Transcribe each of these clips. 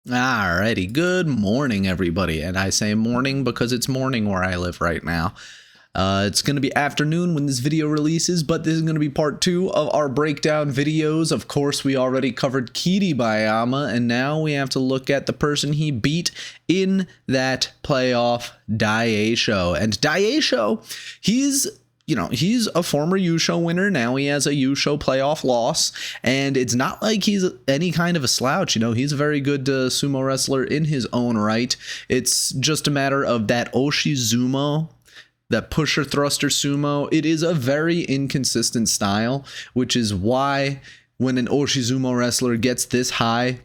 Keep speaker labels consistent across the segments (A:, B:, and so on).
A: Alrighty, good morning, everybody. And I say morning because it's morning where I live right now. It's going to be afternoon when this video releases, but this is going to be part 2 of our breakdown videos. Of course, we already covered Kiribayama, and now we have to look at the person he beat in that playoff, Daieisho. And Daieisho, he's a former Yusho winner. Now he has a Yusho playoff loss, and it's not like he's any kind of a slouch. He's a very good sumo wrestler in his own right. It's just a matter of that Oshizumo, that pusher thruster sumo. It is a very inconsistent style, which is why when an Oshizumo wrestler gets this high,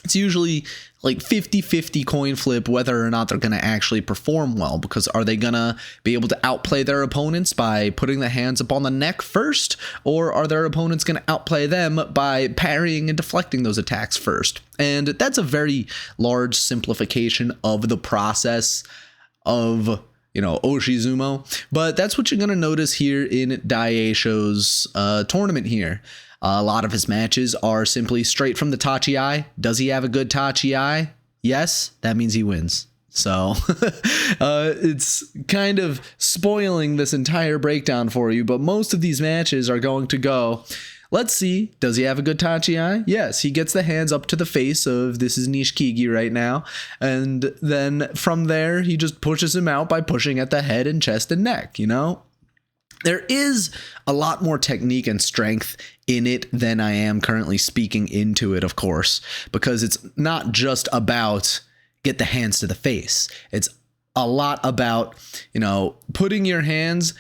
A: it's usually like 50-50 coin flip whether or not they're going to actually perform well, because are they going to be able to outplay their opponents by putting the hands up on the neck first, or are their opponents going to outplay them by parrying and deflecting those attacks first? And that's a very large simplification of the process of Oshizumo, but that's what you're going to notice here in Daieisho's tournament here. A lot of his matches are simply straight from the tachi. Does he have a good tachi? Yes, that means he wins. So it's kind of spoiling this entire breakdown for you, but most of these matches are going to go, let's see, does he have a good tachi? Yes, he gets the hands up to the face of, this is Nishikigi right now, and then from there, he just pushes him out by pushing at the head and chest and neck, There is a lot more technique and strength in it than I am currently speaking into it, of course, because it's not just about get the hands to the face. It's a lot about, putting your hands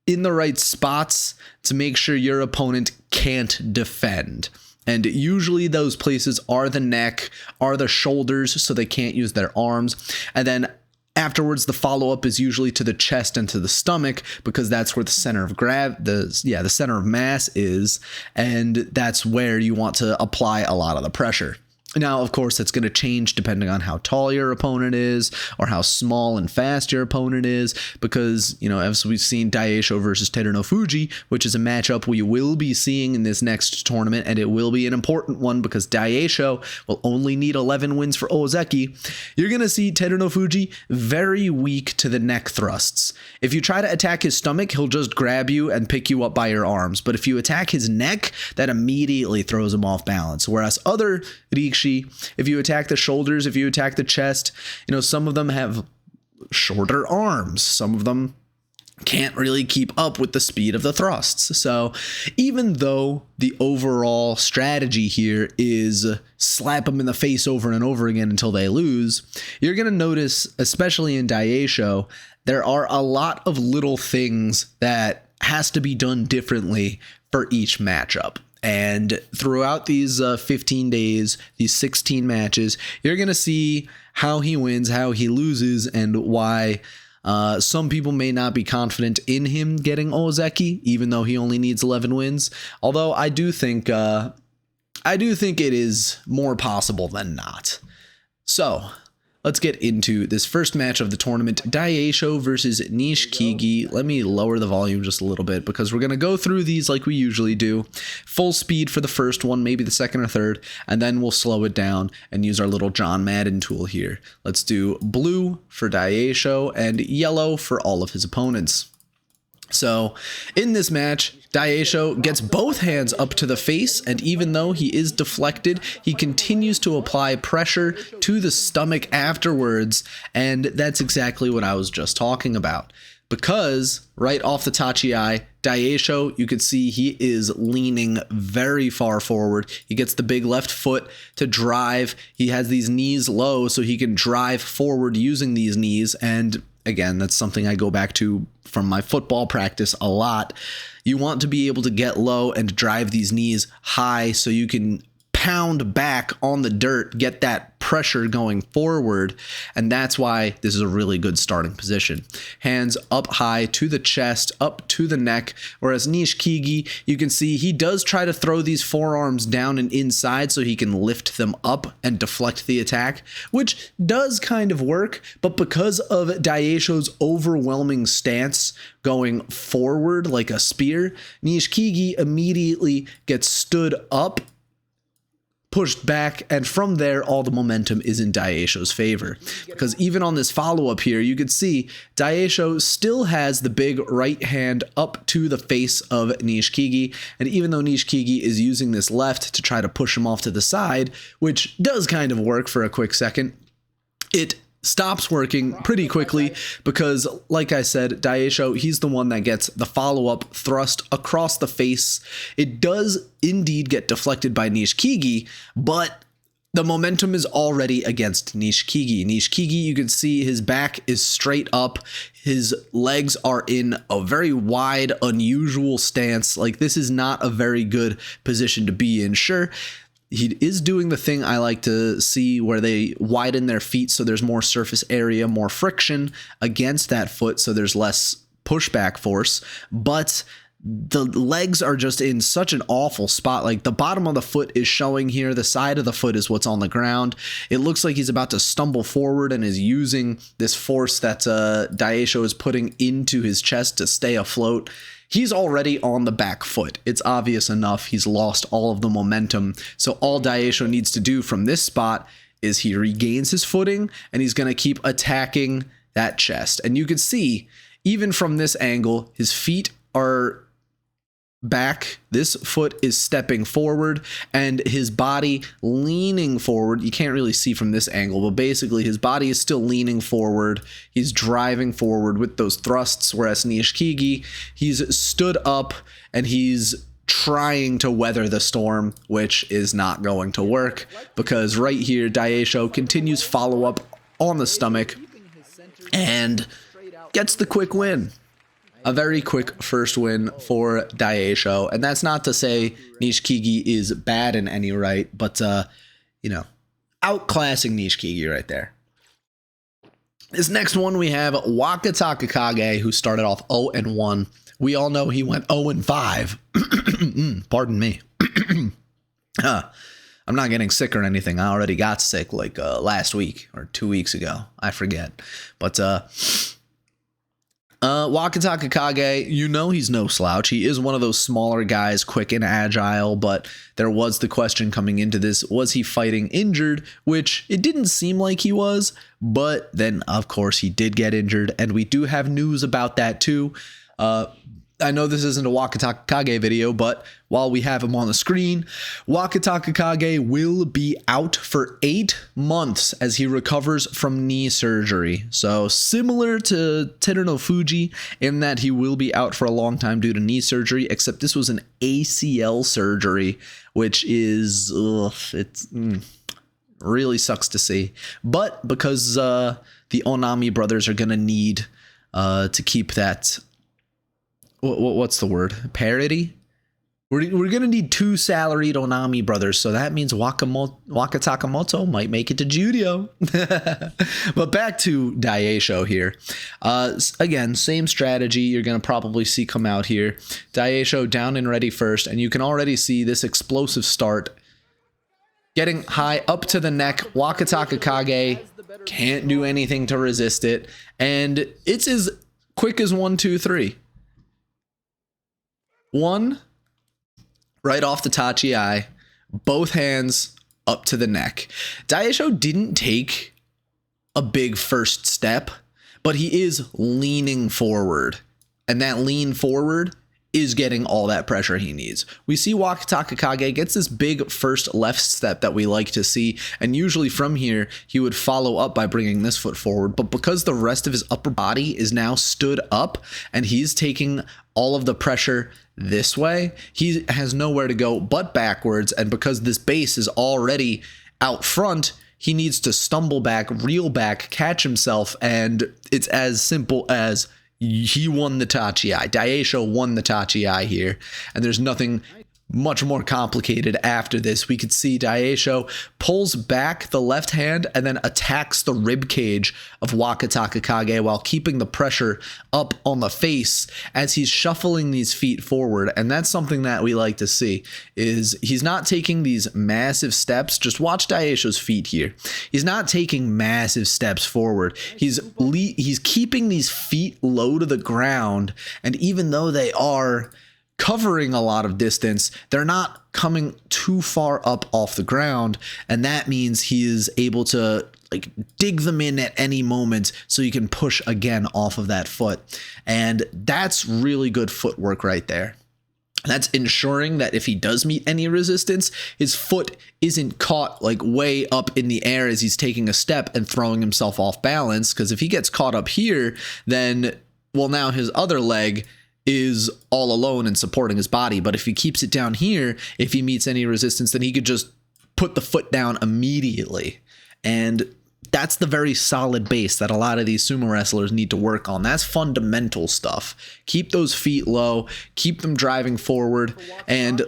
A: in the right spots to make sure your opponent can't defend. And usually those places are the neck, are the shoulders, so they can't use their arms. And then afterwards, the follow-up is usually to the chest and to the stomach, because that's where the center of the center of mass is, and that's where you want to apply a lot of the pressure. Now, of course, that's going to change depending on how tall your opponent is or how small and fast your opponent is, because, as we've seen Daieisho versus Terunofuji, which is a matchup we will be seeing in this next tournament, and it will be an important one because Daieisho will only need 11 wins for Ozeki. You're going to see Terunofuji very weak to the neck thrusts. If you try to attack his stomach, he'll just grab you and pick you up by your arms. But if you attack his neck, that immediately throws him off balance. Whereas other rikishi, if you attack the shoulders, if you attack the chest, some of them have shorter arms. Some of them can't really keep up with the speed of the thrusts. So even though the overall strategy here is slap them in the face over and over again until they lose, you're going to notice, especially in Daieisho, there are a lot of little things that has to be done differently for each matchup. And throughout these 15 days, these 16 matches, you're going to see how he wins, how he loses, and why some people may not be confident in him getting Ozeki, even though he only needs 11 wins. Although I do think it is more possible than not. So let's get into this first match of the tournament, Daieisho versus Nishikigi. Let me lower the volume just a little bit because we're going to go through these like we usually do. Full speed for the first one, maybe the second or third, and then we'll slow it down and use our little John Madden tool here. Let's do blue for Daieisho and yellow for all of his opponents. So in this match, Daieisho gets both hands up to the face, and even though he is deflected, he continues to apply pressure to the stomach afterwards, and that's exactly what I was just talking about. Because right off the tachi, Daieisho, you could see he is leaning very far forward. He gets the big left foot to drive. He has these knees low so he can drive forward using these knees, and again, that's something I go back to from my football practice a lot. You want to be able to get low and drive these knees high so you can pound back on the dirt, get that pressure going forward, and that's why this is a really good starting position. Hands up high to the chest, up to the neck, whereas Nishikigi, you can see he does try to throw these forearms down and inside so he can lift them up and deflect the attack, which does kind of work, but because of Daieisho's overwhelming stance going forward like a spear, Nishikigi immediately gets stood up pushed back, and from there all the momentum is in Daieisho's favor, because even on this follow-up here you could see Daieisho still has the big right hand up to the face of Nishikigi, and even though Nishikigi is using this left to try to push him off to the side, which does kind of work for a quick second, it stops working pretty quickly because, like I said, Daieisho, he's the one that gets the follow-up thrust across the face. It does indeed get deflected by Nishikigi, but the momentum is already against Nishikigi. Nishikigi, you can see his back is straight up. His legs are in a very wide, unusual stance. Like, this is not a very good position to be in. Sure, he is doing the thing I like to see where they widen their feet so there's more surface area, more friction against that foot so there's less pushback force, but the legs are just in such an awful spot. Like, the bottom of the foot is showing here, the side of the foot is what's on the ground. It looks like he's about to stumble forward and is using this force that Daieisho is putting into his chest to stay afloat. He's already on the back foot. It's obvious enough. He's lost all of the momentum. So all Daieisho needs to do from this spot is he regains his footing and he's going to keep attacking that chest. And you can see, even from this angle, his feet are back, this foot is stepping forward, and his body leaning forward. You can't really see from this angle, but basically his body is still leaning forward. He's driving forward with those thrusts, whereas Nishikigi, he's stood up and he's trying to weather the storm, which is not going to work, because right here Daieisho continues follow-up on the stomach and gets the quick win. A very quick first win for Daieisho, and that's not to say Nishikigi is bad in any right, but, you know, outclassing Nishikigi right there. This next one we have Wakataka Kage, who started off 0-1. We all know he went 0-5. Pardon me. I'm not getting sick or anything. I already got sick like last week or 2 weeks ago. I forget. But Wakataka Kage, you know he's no slouch. He is one of those smaller guys, quick and agile, but there was the question coming into this, was he fighting injured? Which it didn't seem like he was, but then of course he did get injured, and we do have news about that too. I know this isn't a Wakataka Kage video, but while we have him on the screen, Wakataka Kage will be out for 8 months as he recovers from knee surgery. So similar to Teruno Fuji in that he will be out for a long time due to knee surgery, except this was an ACL surgery, which is, really sucks to see. But because the Onami brothers are going to need to keep that, what's the word? Parity? We're going to need 2 salaried Onami brothers, so that means Wakataka might make it to Judio. But back to Daieisho here. Again, same strategy you're going to probably see come out here. Daieisho down and ready first, and you can already see this explosive start. Getting high up to the neck, Wakataka Kage can't do anything to resist it, and it's as quick as 1, 2, 3. 1, right off the tachi-ai, both hands up to the neck. Daieisho didn't take a big first step, but he is leaning forward, and that lean forward is getting all that pressure he needs. We see Wakataka Kage gets this big first left step that we like to see, and usually from here he would follow up by bringing this foot forward, but because the rest of his upper body is now stood up and he's taking all of the pressure this way, he has nowhere to go but backwards, and because this base is already out front, he needs to stumble back, reel back, catch himself, and it's as simple as he won the tachi-ai. Daieisho won the tachi-ai here, and there's nothing much more complicated after this. We could see Daieisho pulls back the left hand and then attacks the rib cage of Wakataka Kage while keeping the pressure up on the face as he's shuffling these feet forward. And that's something that we like to see, is he's not taking these massive steps. Just watch Daieisho's feet here. He's not taking massive steps forward. He's keeping these feet low to the ground, and even though they are covering a lot of distance. They're not coming too far up off the ground, and that means he is able to like dig them in at any moment so you can push again off of that foot. And that's really good footwork right there. That's ensuring that if he does meet any resistance, his foot isn't caught like way up in the air as he's taking a step and throwing himself off balance. Because if he gets caught up here, then, well, now his other leg is all alone and supporting his body. But if he keeps it down here, if he meets any resistance, then he could just put the foot down immediately. And that's the very solid base that a lot of these sumo wrestlers need to work on. That's fundamental stuff. Keep those feet low, keep them driving forward. And,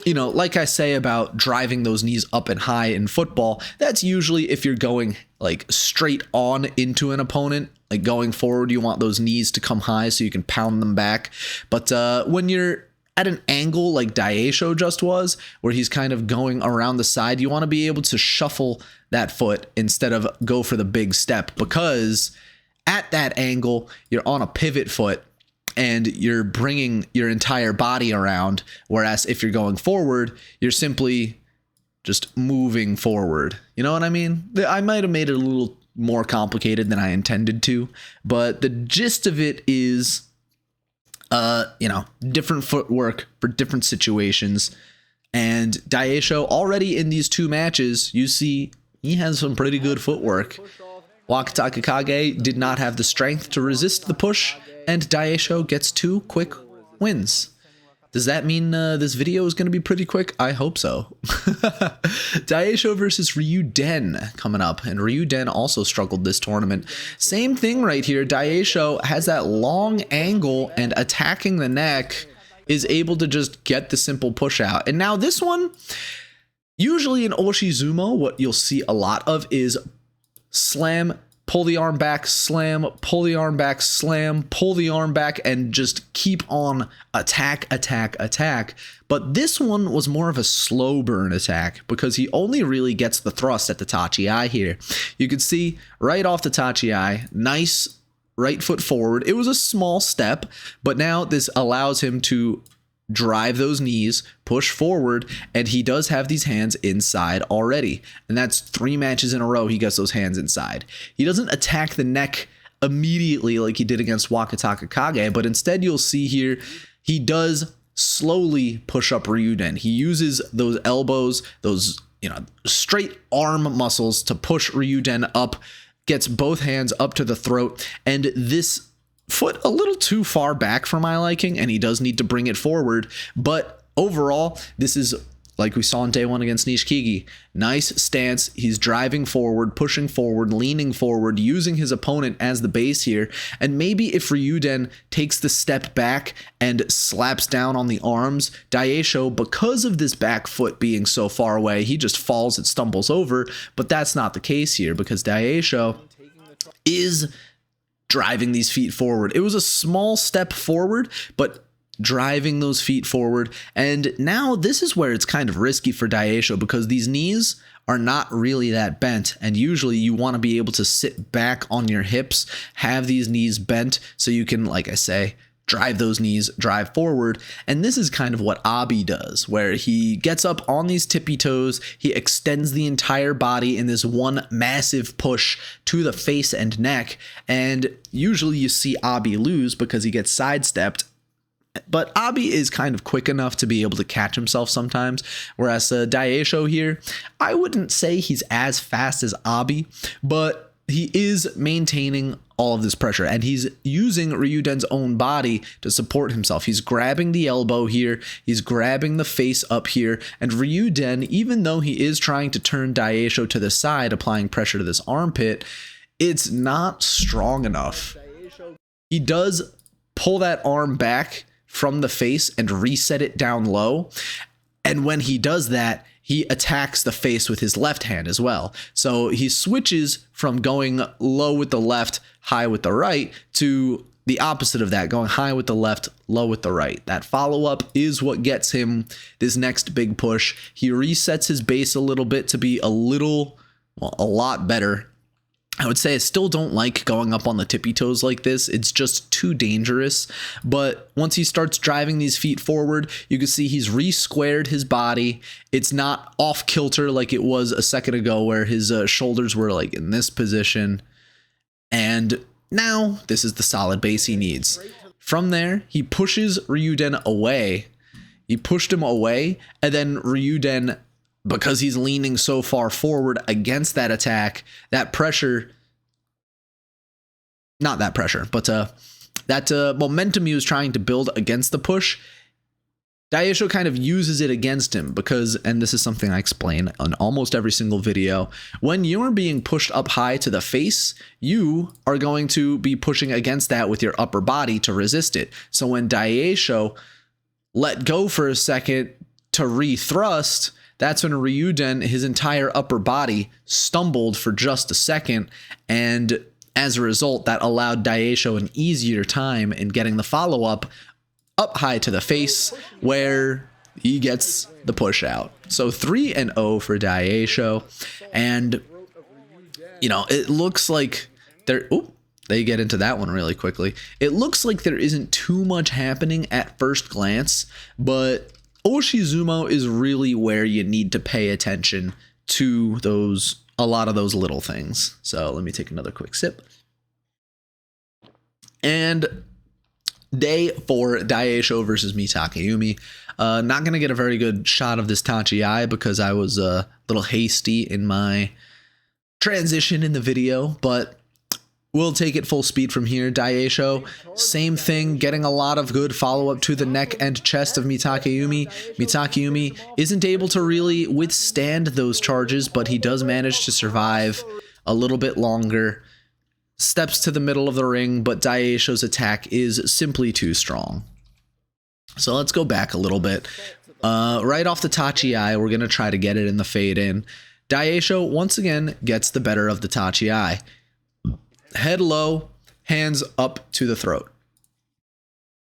A: you know, like I say about driving those knees up and high in football, that's usually if you're going like straight on into an opponent. Like going forward, you want those knees to come high so you can pound them back. But when you're at an angle like Daieisho just was, where he's kind of going around the side, you want to be able to shuffle that foot instead of go for the big step, because at that angle, you're on a pivot foot and you're bringing your entire body around. Whereas if you're going forward, you're simply just moving forward. You know what I mean? I might have made it a little more complicated than I intended to, but the gist of it is, you know, different footwork for different situations. And Daieisho already in these two matches, you see he has some pretty good footwork. Wakataka Kage did not have the strength to resist the push, and Daieisho gets 2 quick wins. Does that mean this video is going to be pretty quick? I hope so. Daieisho versus Ryuden coming up, and Ryuden also struggled this tournament. Same thing right here. Daieisho has that long angle, and attacking the neck is able to just get the simple push out. And now this one, usually in Oshizumo, what you'll see a lot of is slam, pull the arm back, slam, pull the arm back, slam, pull the arm back, and just keep on attack, attack, attack. But this one was more of a slow burn attack because he only really gets the thrust at the Tachi-ai here. You can see right off the Tachi-ai, nice right foot forward. It was a small step, but now this allows him to drive those knees, push forward, and he does have these hands inside already. And that's 3 matches in a row he gets those hands inside. He doesn't attack the neck immediately like he did against Wakataka Kage, but instead you'll see here he does slowly push up Ryuden. He uses those elbows, those, you know, straight arm muscles to push Ryuden up, gets both hands up to the throat, and this foot a little too far back for my liking, and he does need to bring it forward. But overall, this is like we saw on day 1 against Nishikigi. Nice stance. He's driving forward, pushing forward, leaning forward, using his opponent as the base here. And maybe if Ryuden takes the step back and slaps down on the arms, Daieisho, because of this back foot being so far away, he just falls and stumbles over. But that's not the case here, because Daieisho is driving these feet forward. It was a small step forward, but driving those feet forward. And now this is where it's kind of risky for Daieisho, because these knees are not really that bent, and usually you want to be able to sit back on your hips, have these knees bent so you can, like I say, drive those knees, drive forward. And this is kind of what Abi does, where he gets up on these tippy toes, he extends the entire body in this one massive push to the face and neck, and usually you see Abi lose because he gets sidestepped. But Abi is kind of quick enough to be able to catch himself sometimes, whereas Daieisho here, I wouldn't say he's as fast as Abi, but he is maintaining all of this pressure, and he's using Ryuden's own body to support himself. He's grabbing the elbow here, he's grabbing the face up here, and Ryuden, even though he is trying to turn Daieisho to the side, applying pressure to this armpit, it's not strong enough. He does pull that arm back from the face and reset it down low, and when he does that, he attacks the face with his left hand as well. So he switches from going low with the left, high with the right, to the opposite of that, going high with the left, low with the right. That follow-up is what gets him this next big push. He resets his base a little bit to be a lot better. I would say I still don't like going up on the tippy toes like this. It's just too dangerous. But once he starts driving these feet forward, you can see he's re-squared his body. It's not off kilter like it was a second ago where his shoulders were like in this position. And now this is the solid base he needs. From there, he pushes Ryuden away. He pushed him away, and then Ryuden, because he's leaning so far forward against that attack, that pressure, not that pressure, but that momentum he was trying to build against the push, Daieisho kind of uses it against him because, and this is something I explain on almost every single video, when you're being pushed up high to the face, you are going to be pushing against that with your upper body to resist it. So when Daieisho let go for a second to re-thrust, that's when Ryuden, his entire upper body, stumbled for just a second, and as a result, that allowed Daieisho an easier time in getting the follow-up up high to the face, where he gets the push out. So 3-0 for Daieisho, and you know, it looks like they get into that one really quickly. It looks like there isn't too much happening at first glance, but Oshizumo is really where you need to pay attention to a lot of those little things. So let me take another quick sip. And day 4, Daieisho versus Mitakayumi. Not going to get a very good shot of this Tachi because I was a little hasty in my transition in the video, but we'll take it full speed from here. Daieisho, same thing, getting a lot of good follow-up to the neck and chest of Mitakayumi. Mitakayumi isn't able to really withstand those charges, but he does manage to survive a little bit longer. Steps to the middle of the ring, but Daieisho's attack is simply too strong. So let's go back a little bit. Right off the Tachi, we're going to try to get it in the fade in. Daieisho once again gets the better of the Tachi. Head low, hands up to the throat.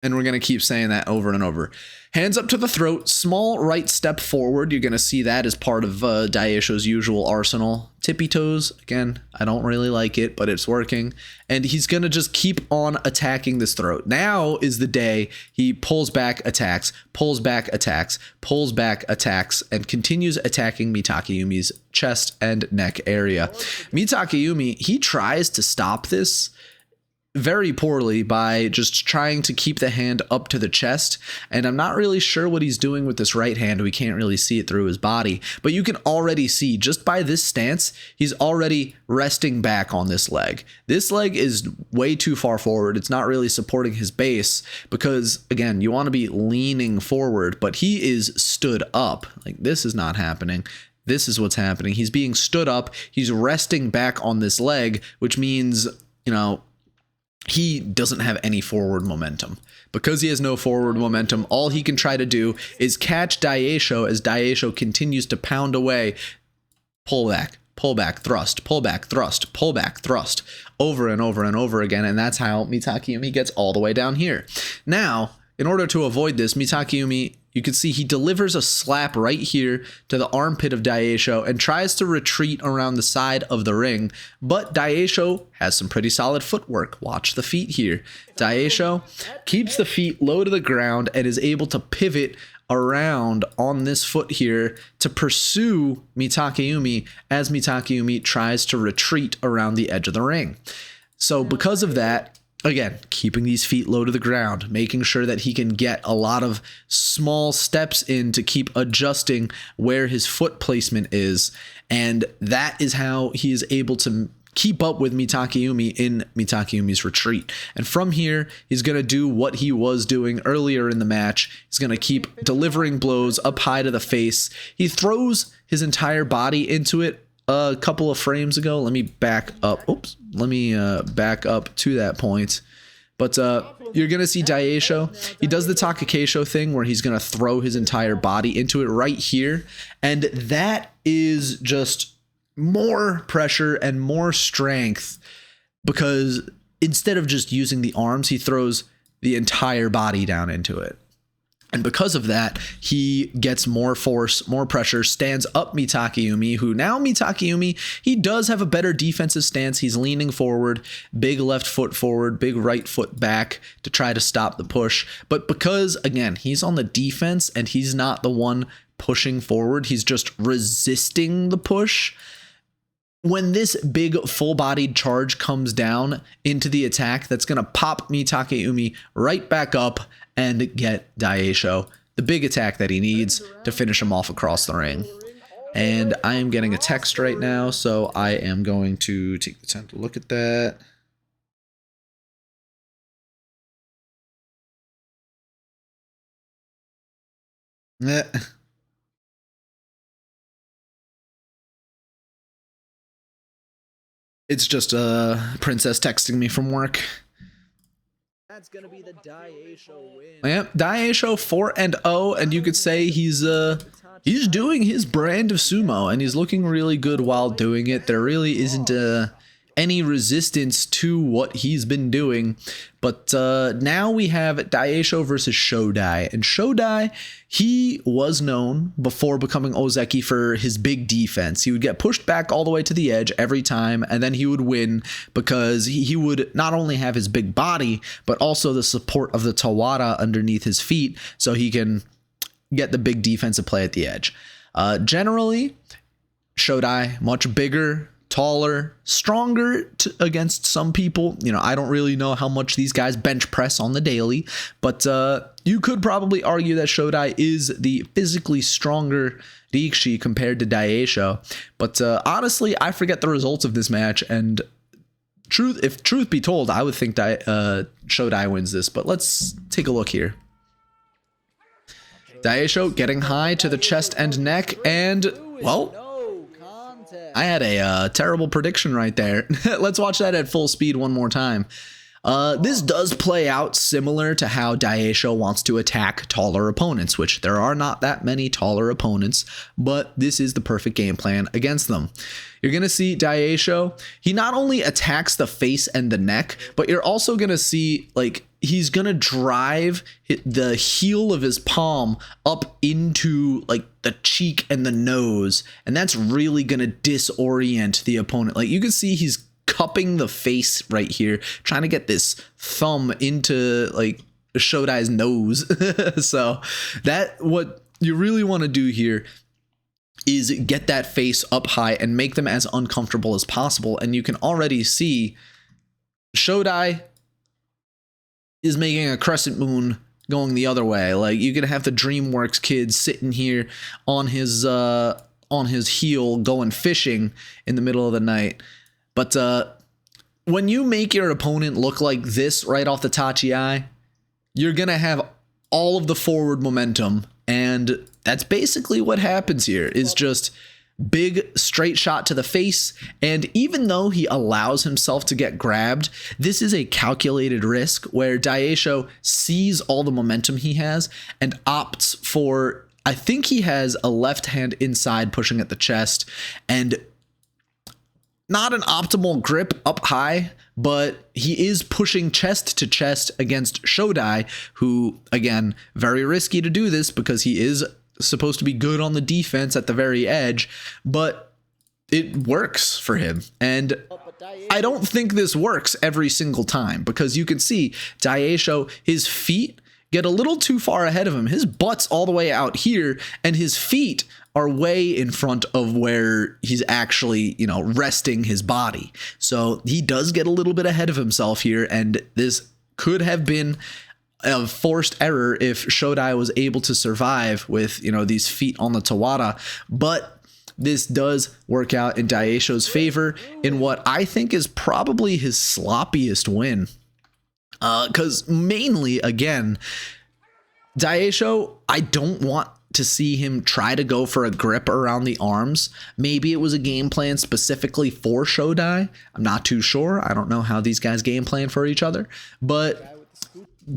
A: And we're going to keep saying that over and over. Hands up to the throat, small right step forward. You're going to see that as part of Daieisho's usual arsenal. Tippy toes, again, I don't really like it, but it's working. And he's going to just keep on attacking this throat. Now is the day he pulls back attacks, pulls back attacks, pulls back attacks, and continues attacking Mitakayumi's chest and neck area. Mitakayumi, he tries to stop this very poorly by just trying to keep the hand up to the chest, and I'm not really sure what he's doing with this right hand. We can't really see it through his body, but you can already see just by this stance, he's already resting back on this leg. This leg is way too far forward. It's not really supporting his base because, again, you want to be leaning forward, but he is stood up. Like, this is not happening. This is what's happening. He's being stood up. He's resting back on this leg, which means, you know, he doesn't have any forward momentum. Because he has no forward momentum, all he can try to do is catch Daieisho as Daieisho continues to pound away. Pull back, thrust, pull back, thrust, pull back, thrust, over and over and over again, and that's how Mitakayumi gets all the way down here. Now, in order to avoid this, Mitakayumi, you can see he delivers a slap right here to the armpit of Daieisho and tries to retreat around the side of the ring, but Daieisho has some pretty solid footwork. Watch the feet here. Daieisho keeps the feet low to the ground and is able to pivot around on this foot here to pursue Mitakayumi as Mitakayumi tries to retreat around the edge of the ring. So because of that, again, keeping these feet low to the ground, making sure that he can get a lot of small steps in to keep adjusting where his foot placement is. And that is how he is able to keep up with Mitakayumi in Mitakayumi's retreat. And from here, he's going to do what he was doing earlier in the match. He's going to keep delivering blows up high to the face. He throws his entire body into it a couple of frames ago. Let me back up. Oops. Let me back up to that point. But you're going to see Daieisho. He does the Takakeisho thing where he's going to throw his entire body into it right here. And that is just more pressure and more strength because instead of just using the arms, he throws the entire body down into it. And because of that, he gets more force, more pressure, stands up Mitakeumi, who now Mitakeumi, he does have a better defensive stance. He's leaning forward, big left foot forward, big right foot back to try to stop the push. But because, again, he's on the defense and he's not the one pushing forward, he's just resisting the push. When this big full-bodied charge comes down into the attack, that's going to pop Mitakeumi right back up and get Daieisho the big attack that he needs to finish him off across the ring. And I am getting a text right now, so I am going to take the time to look at that. It's just a princess texting me from work. That's gonna be the Daieisho win. Yep, Daieisho 4-0, and you could say he's doing his brand of sumo, and he's looking really good while doing it. There really isn't any resistance to what he's been doing. But now we have Daieisho versus Shodai. And Shodai, he was known before becoming Ozeki for his big defense. He would get pushed back all the way to the edge every time, and then he would win because he would not only have his big body, but also the support of the Tawara underneath his feet, so he can get the big defensive play at the edge. Generally, Shodai, much bigger, taller, stronger against some people. You know, I don't really know how much these guys bench press on the daily, but you could probably argue that Shodai is the physically stronger rikishi compared to Daieisho. But honestly, I forget the results of this match, and if truth be told, I would think Shodai wins this. But let's take a look here. Daieisho getting high to the chest and neck, and well, I had a terrible prediction right there. Let's watch that at full speed one more time. This does play out similar to how Daieisho wants to attack taller opponents, which there are not that many taller opponents, but this is the perfect game plan against them. You're going to see Daieisho, he not only attacks the face and the neck, but you're also going to see, like, he's going to drive the heel of his palm up into, like, the cheek and the nose, and that's really going to disorient the opponent. Like, you can see he's cupping the face right here, trying to get this thumb into, like, Shodai's nose. So that, what you really want to do here is get that face up high and make them as uncomfortable as possible. And you can already see Shodai is making a crescent moon going the other way. Like, you can have the DreamWorks kid sitting here on his heel going fishing in the middle of the night. But when you make your opponent look like this right off the tachi, you're going to have all of the forward momentum. And that's basically what happens here, is just big straight shot to the face. And even though he allows himself to get grabbed, this is a calculated risk where Daieisho sees all the momentum he has and opts for, I think he has a left hand inside pushing at the chest, and not an optimal grip up high, but he is pushing chest to chest against Shodai, who, again, very risky to do this because he is supposed to be good on the defense at the very edge, but it works for him. And I don't think this works every single time, because you can see Daieisho, his feet get a little too far ahead of him. His butt's all the way out here, and his feet are way in front of where he's actually, you know, resting his body. So he does get a little bit ahead of himself here, and this could have been a forced error if Shodai was able to survive with, you know, these feet on the Tawara. But this does work out in Daieisho's favor in what I think is probably his sloppiest win. Because mainly, again, Daieisho, I don't want to see him try to go for a grip around the arms. Maybe it was a game plan specifically for Shodai. I'm not too sure. I don't know how these guys game plan for each other. But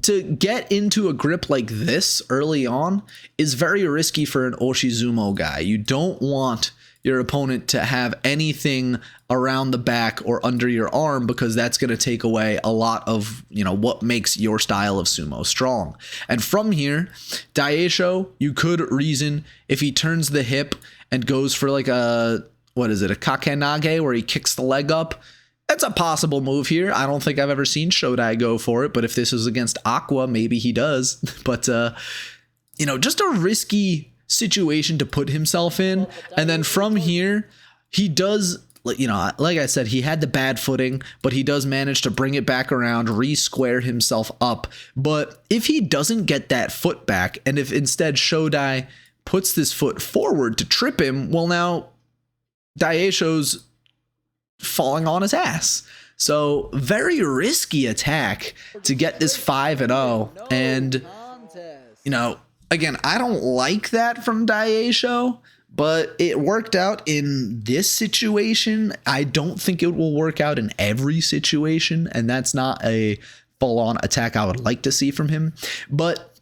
A: to get into a grip like this early on is very risky for an Oshizumo guy. You don't want your opponent to have anything around the back or under your arm, because that's going to take away a lot of, what makes your style of sumo strong. And from here, Daieisho, you could reason if he turns the hip and goes for like a kakenage, where he kicks the leg up. That's a possible move here. I don't think I've ever seen Shodai go for it, but if this is against Aqua, maybe he does. But, just a risky situation to put himself in. And then from here, he does, like I said, he had the bad footing, but he does manage to bring it back around, re-square himself up. But if he doesn't get that foot back, and if instead Shodai puts this foot forward to trip him, well, now Daieisho's falling on his ass. So very risky attack to get this 5-0. And, again, I don't like that from Daieisho, but it worked out in this situation. I don't think it will work out in every situation, and that's not a full-on attack I would like to see from him. But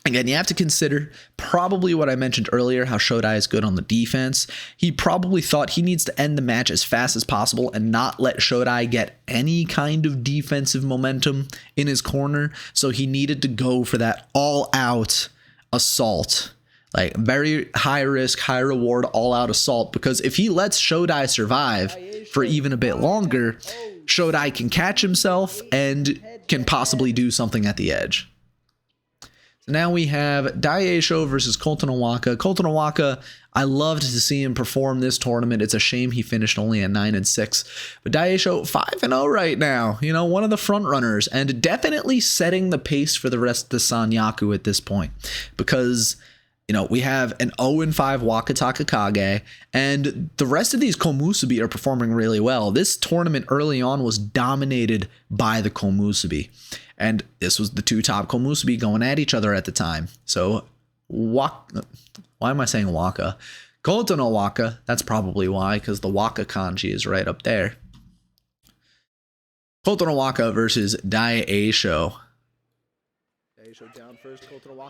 A: again, you have to consider probably what I mentioned earlier, how Shodai is good on the defense. He probably thought he needs to end the match as fast as possible and not let Shodai get any kind of defensive momentum in his corner. So he needed to go for that all-out assault, like very high risk, high reward, all-out assault. Because if he lets Shodai survive for even a bit longer, Shodai can catch himself and can possibly do something at the edge. Now we have Daieisho versus Kotonowaka. Kotonowaka, I loved to see him perform this tournament. It's a shame he finished only at 9-6. But Daieisho 5-0 right now. One of the front runners, and definitely setting the pace for the rest of the Sanyaku at this point. Because, we have an 0-5 Wakataka Kage, and the rest of these Komusubi are performing really well. This tournament early on was dominated by the Komusubi. And this was the two top Komusubi going at each other at the time. So, why am I saying Waka? Kotonowaka, that's probably why, because the Waka kanji is right up there. Kotonowaka versus Daieisho.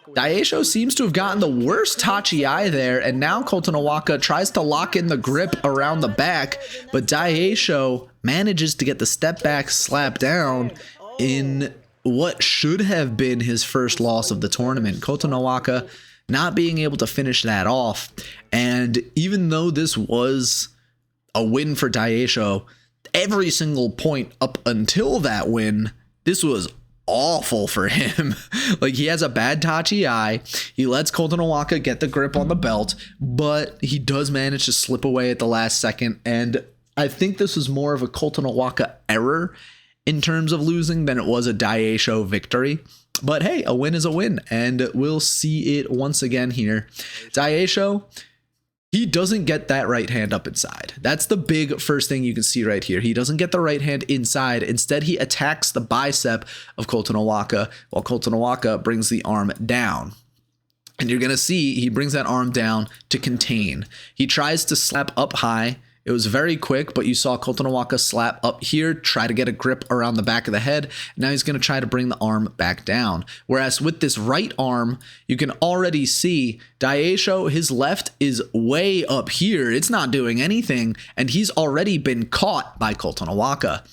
A: Daieisho seems to have gotten the worst Tachi-ai there, and now Kotonowaka tries to lock in the grip around the back, but Daieisho manages to get the step back slap down in what should have been his first loss of the tournament. Kotonowaka not being able to finish that off. And even though this was a win for Daieisho, every single point up until that win, this was awful for him. Like, he has a bad Tachi-ai. He lets Kotonowaka get the grip on the belt, but he does manage to slip away at the last second. And I think this was more of a Kotonowaka error in terms of losing than it was a Daieisho victory. But hey, a win is a win, and we'll see it once again here. Daieisho, he doesn't get that right hand up inside. That's the big first thing you can see right here. He doesn't get the right hand inside. Instead, he attacks the bicep of Kotonowaka, while Kotonowaka brings the arm down. And you're going to see he brings that arm down to contain. He tries to slap up high. It was very quick, but you saw Kotonowaka slap up here, try to get a grip around the back of the head. Now he's going to try to bring the arm back down. Whereas with this right arm, you can already see Daieisho, his left is way up here. It's not doing anything, and he's already been caught by Kotonowaka.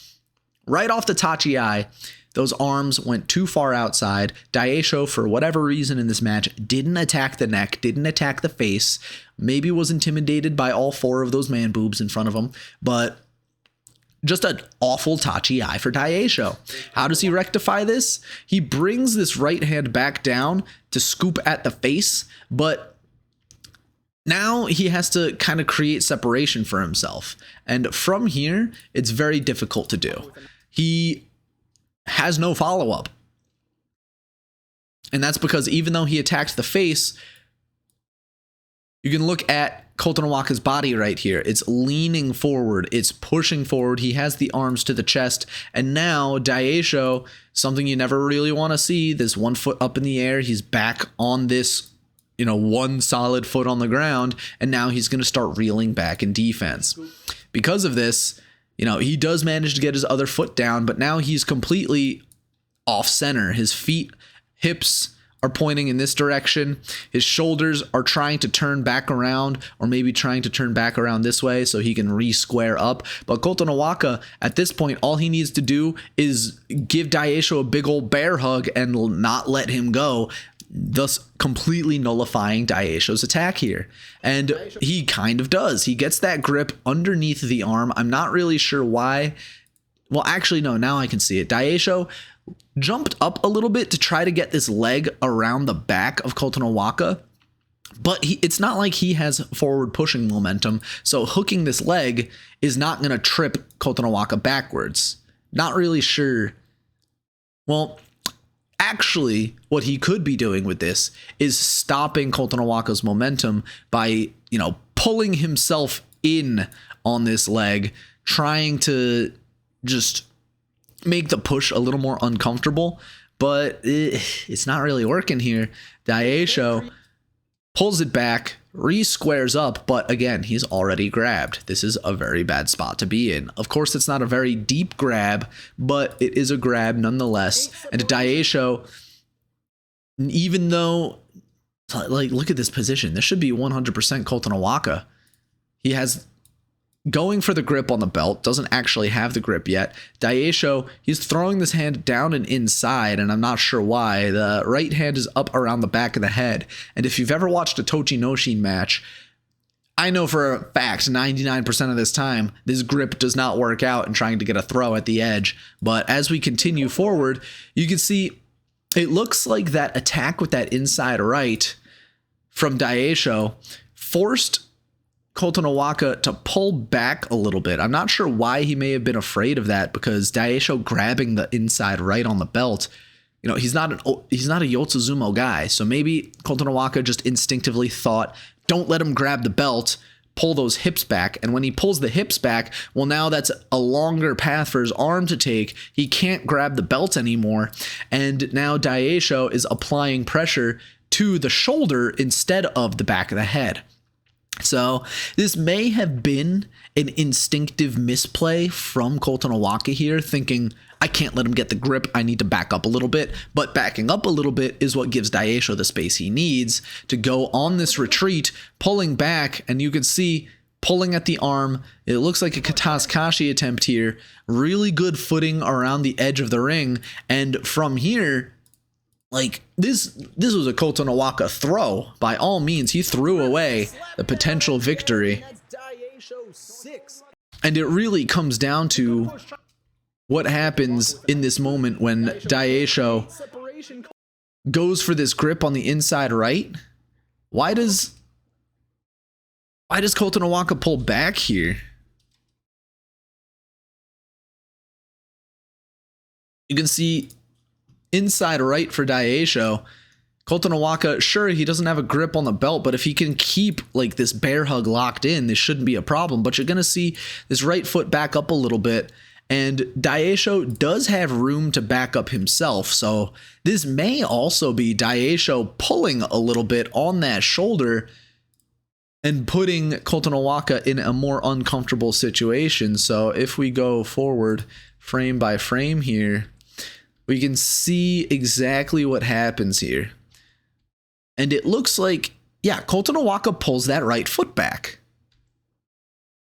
A: Right off the Tachi-ai, those arms went too far outside. Daieisho, for whatever reason in this match, didn't attack the neck, didn't attack the face. Maybe was intimidated by all four of those man boobs in front of him. But just an awful Tachi-ai for Daieisho. How does he rectify this? He brings this right hand back down to scoop at the face, but now he has to kind of create separation for himself. And from here, it's very difficult to do. He has no follow-up. And that's because even though he attacked the face, you can look at Kotonowaka's body right here. It's leaning forward. It's pushing forward. He has the arms to the chest. And now Daieisho, something you never really want to see, this 1 foot up in the air. He's back on this, one solid foot on the ground. And now he's going to start reeling back in defense. Because of this, he does manage to get his other foot down, but now he's completely off center. His feet, hips are pointing in this direction. His shoulders are trying to turn back around, or maybe trying to turn back around this way so he can re-square up. But Kotonowaka, at this point, all he needs to do is give Daieisho a big old bear hug and not let him go, thus completely nullifying Daieisho's attack here. And he kind of does. He gets that grip underneath the arm. I'm not really sure why. Well, actually, no, now I can see it. Daieisho jumped up a little bit to try to get this leg around the back of Kotonowaka, but it's not like he has forward pushing momentum, so hooking this leg is not going to trip Kotonowaka backwards. Not really sure. Well, actually, what he could be doing with this is stopping Kotonowaka's momentum by, pulling himself in on this leg, trying to just make the push a little more uncomfortable, but it's not really working here. Daieisho pulls it back, re-squares up, but again, he's already grabbed. This is a very bad spot to be in. Of course, it's not a very deep grab, but it is a grab nonetheless. And Daieisho, even though, look at this position. This should be 100% Kotonowaka. He has going for the grip on the belt, doesn't actually have the grip yet. Daieisho, he's throwing this hand down and inside, and I'm not sure why. The right hand is up around the back of the head. And if you've ever watched a Tochinoshin match, I know for a fact 99% of this time, this grip does not work out in trying to get a throw at the edge. But as we continue forward, you can see it looks like that attack with that inside right from Daieisho forced Kotonowaka to pull back a little bit. I'm not sure why he may have been afraid of that, because Daieisho grabbing the inside right on the belt, he's not a LeoDSumo guy. So maybe Kotonowaka just instinctively thought, don't let him grab the belt, pull those hips back. And when he pulls the hips back, well, now that's a longer path for his arm to take. He can't grab the belt anymore. And now Daieisho is applying pressure to the shoulder instead of the back of the head. So this may have been an instinctive misplay from Kotonowaka here, thinking, I can't let him get the grip, I need to back up a little bit. But backing up a little bit is what gives Daieisho the space he needs to go on this retreat, pulling back, and you can see pulling at the arm. It looks like a Katasukashi attempt here. Really good footing around the edge of the ring, and from here, this was a Kotonowaka throw. By all means, he threw away the potential victory. And it really comes down to what happens in this moment when Daieisho goes for this grip on the inside right. Why does Kotonowaka pull back here? You can see inside right for Daieisho. Kotonowaka, sure, he doesn't have a grip on the belt, but if he can keep this bear hug locked in, this shouldn't be a problem. But you're going to see this right foot back up a little bit, and Daieisho does have room to back up himself. So this may also be Daieisho pulling a little bit on that shoulder and putting Kotonowaka in a more uncomfortable situation. So if we go forward frame by frame here, we can see exactly what happens here. And it looks like, Kotonowaka pulls that right foot back,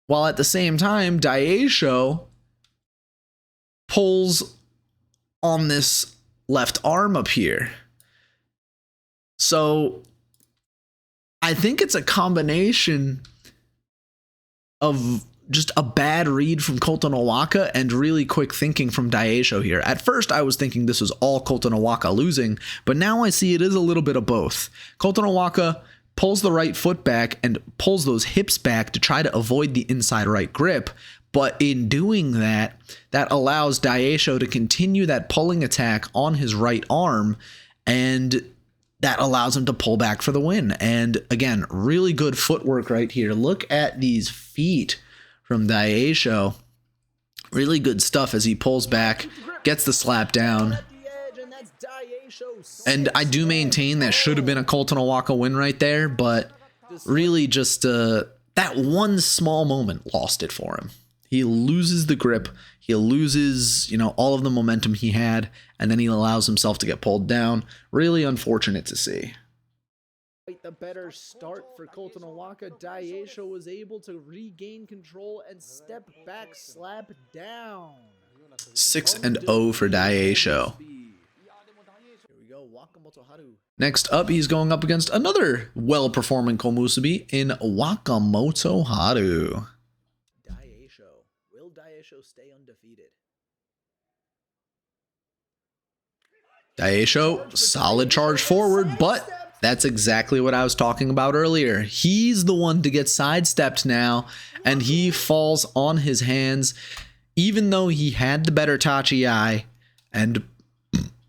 A: while at the same time, Daieisho pulls on this left arm up here. So I think it's a combination of just a bad read from Kotonowaka and really quick thinking from Daieisho here. At first, I was thinking this was all Kotonowaka losing, but now I see it is a little bit of both. Kotonowaka pulls the right foot back and pulls those hips back to try to avoid the inside right grip, but in doing that, that allows Daieisho to continue that pulling attack on his right arm, and that allows him to pull back for the win. And again, really good footwork right here. Look at these feet from Daieisho. Really good stuff as he pulls back, gets the slap down. And I do maintain that should have been a Kotonowaka win right there, but really just that one small moment lost it for him. He loses the grip. He loses, all of the momentum he had, and then he allows himself to get pulled down. Really unfortunate to see.
B: The better start for Kotonowaka. Daieisho was able to regain control and step back, slap down.
A: 6-0 for Daieisho. Next up, he's going up against another well-performing Komusubi in Wakamoto Haru.
B: Daieisho. Will Daieisho stay undefeated?
A: Daieisho, solid charge forward, but that's exactly what I was talking about earlier. He's the one to get sidestepped now, and he falls on his hands, even though he had the better Tachi-ai, and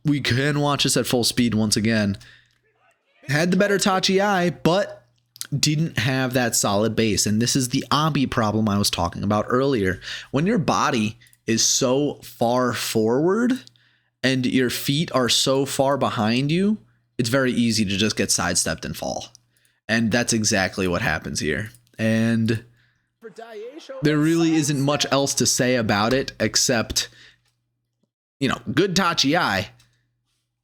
A: we can watch this at full speed once again. Had the better Tachi-ai, but didn't have that solid base, and this is the Abi problem I was talking about earlier. When your body is so far forward and your feet are so far behind you, it's very easy to just get sidestepped and fall. And that's exactly what happens here. And there really isn't much else to say about it except, good Tachi-ai.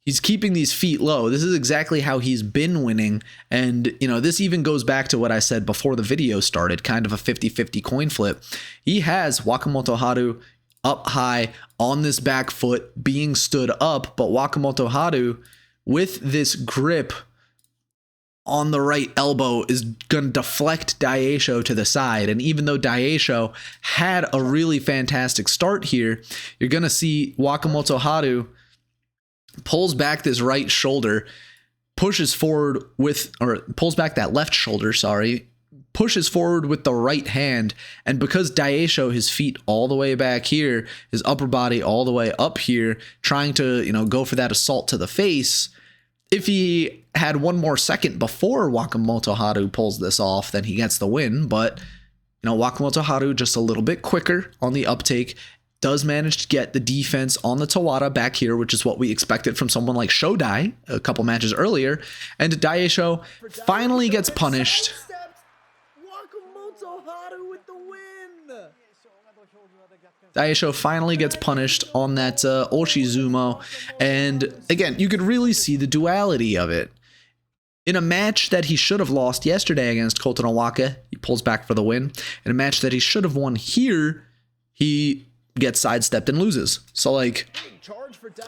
A: He's keeping these feet low. This is exactly how he's been winning. And, this even goes back to what I said before the video started, kind of a 50-50 coin flip. He has Wakamoto Haru up high on this back foot being stood up, but Wakamoto Haru with this grip on the right elbow is going to deflect Daieisho to the side. And even though Daieisho had a really fantastic start here, you're going to see Wakamoto Haru pulls back this right shoulder, pushes forward pulls back that left shoulder, pushes forward with the right hand. And because Daieisho, his feet all the way back here, his upper body all the way up here, trying to, go for that assault to the face, if he had one more second before Wakamoto Haru pulls this off, then he gets the win. But, Wakamoto Haru just a little bit quicker on the uptake, does manage to get the defense on the Tawara back here, which is what we expected from someone like Shodai a couple matches earlier. And Daieisho finally gets punished.
B: Wakamoto Haru with the win.
A: Daieisho finally gets punished on that Oshizumo. And again, you could really see the duality of it. In a match that he should have lost yesterday against Kotonowaka, he pulls back for the win. In a match that he should have won here, he gets sidestepped and loses. So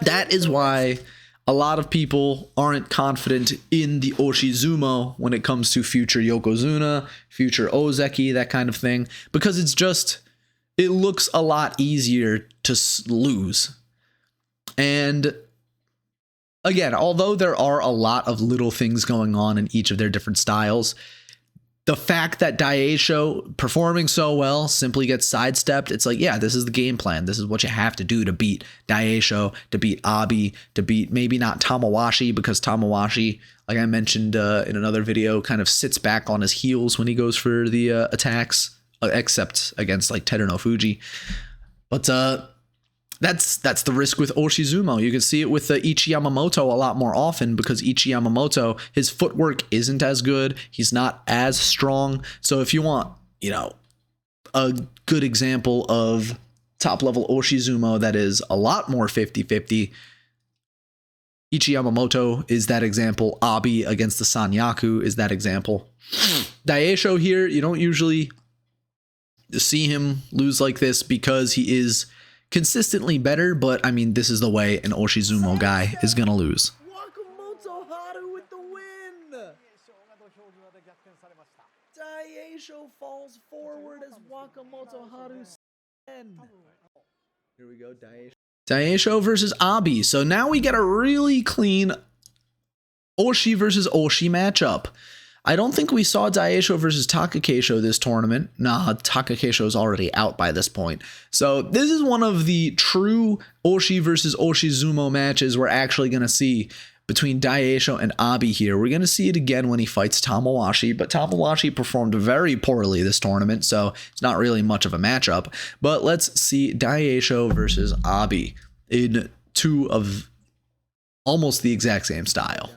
A: that is why a lot of people aren't confident in the Oshizumo when it comes to future Yokozuna, future Ozeki, that kind of thing, because it looks a lot easier to lose. And again, although there are a lot of little things going on in each of their different styles, the fact that Daieisho performing so well simply gets sidestepped, it's like, yeah, this is the game plan. This is what you have to do to beat Daieisho, to beat Abi, to beat maybe not Tamawashi, because Tamawashi, like I mentioned in another video, kind of sits back on his heels when he goes for the attacks, except against like Teruno Fuji. But that's the risk with Oshizumo. You can see it with Ichi Yamamoto a lot more often, because Ichi Yamamoto, his footwork isn't as good. He's not as strong. So if you want, a good example of top level Oshizumo that is a lot more 50-50, Ichi Yamamoto is that example. Abi against the Sanyaku is that example. Daieisho here, you don't usually see him lose like this because he is consistently better, but I mean, this is the way an Oshizumo guy is gonna lose.
B: Wakamoto Haru with the win. Daieisho falls forward as Wakamoto Haru stand. Here we go, Daieisho.
A: Daieisho versus Abi. So now we get a really clean Oshi versus Oshi matchup. I don't think we saw Daieisho versus Takakeisho this tournament. Nah, Takakeisho is already out by this point. So this is one of the true Oshi versus Oshizumo matches we're actually going to see between Daieisho and Abi here. We're going to see it again when he fights Tamawashi, but Tamawashi performed very poorly this tournament, so it's not really much of a matchup. But let's see Daieisho versus Abi in two of almost the exact same style.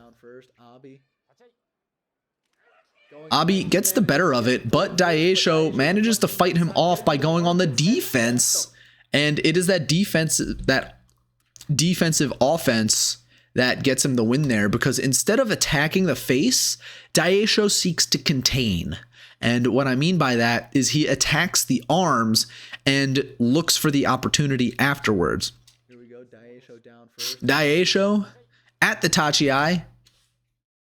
A: Abi gets the better of it, but Daieisho manages to fight him off by going on the defense. And it is that defensive offense that gets him the win there, because instead of attacking the face, Daieisho seeks to contain. And what I mean by that is he attacks the arms and looks for the opportunity afterwards.
B: Here we go, Daieisho down first.
A: Daieisho at the Tachi.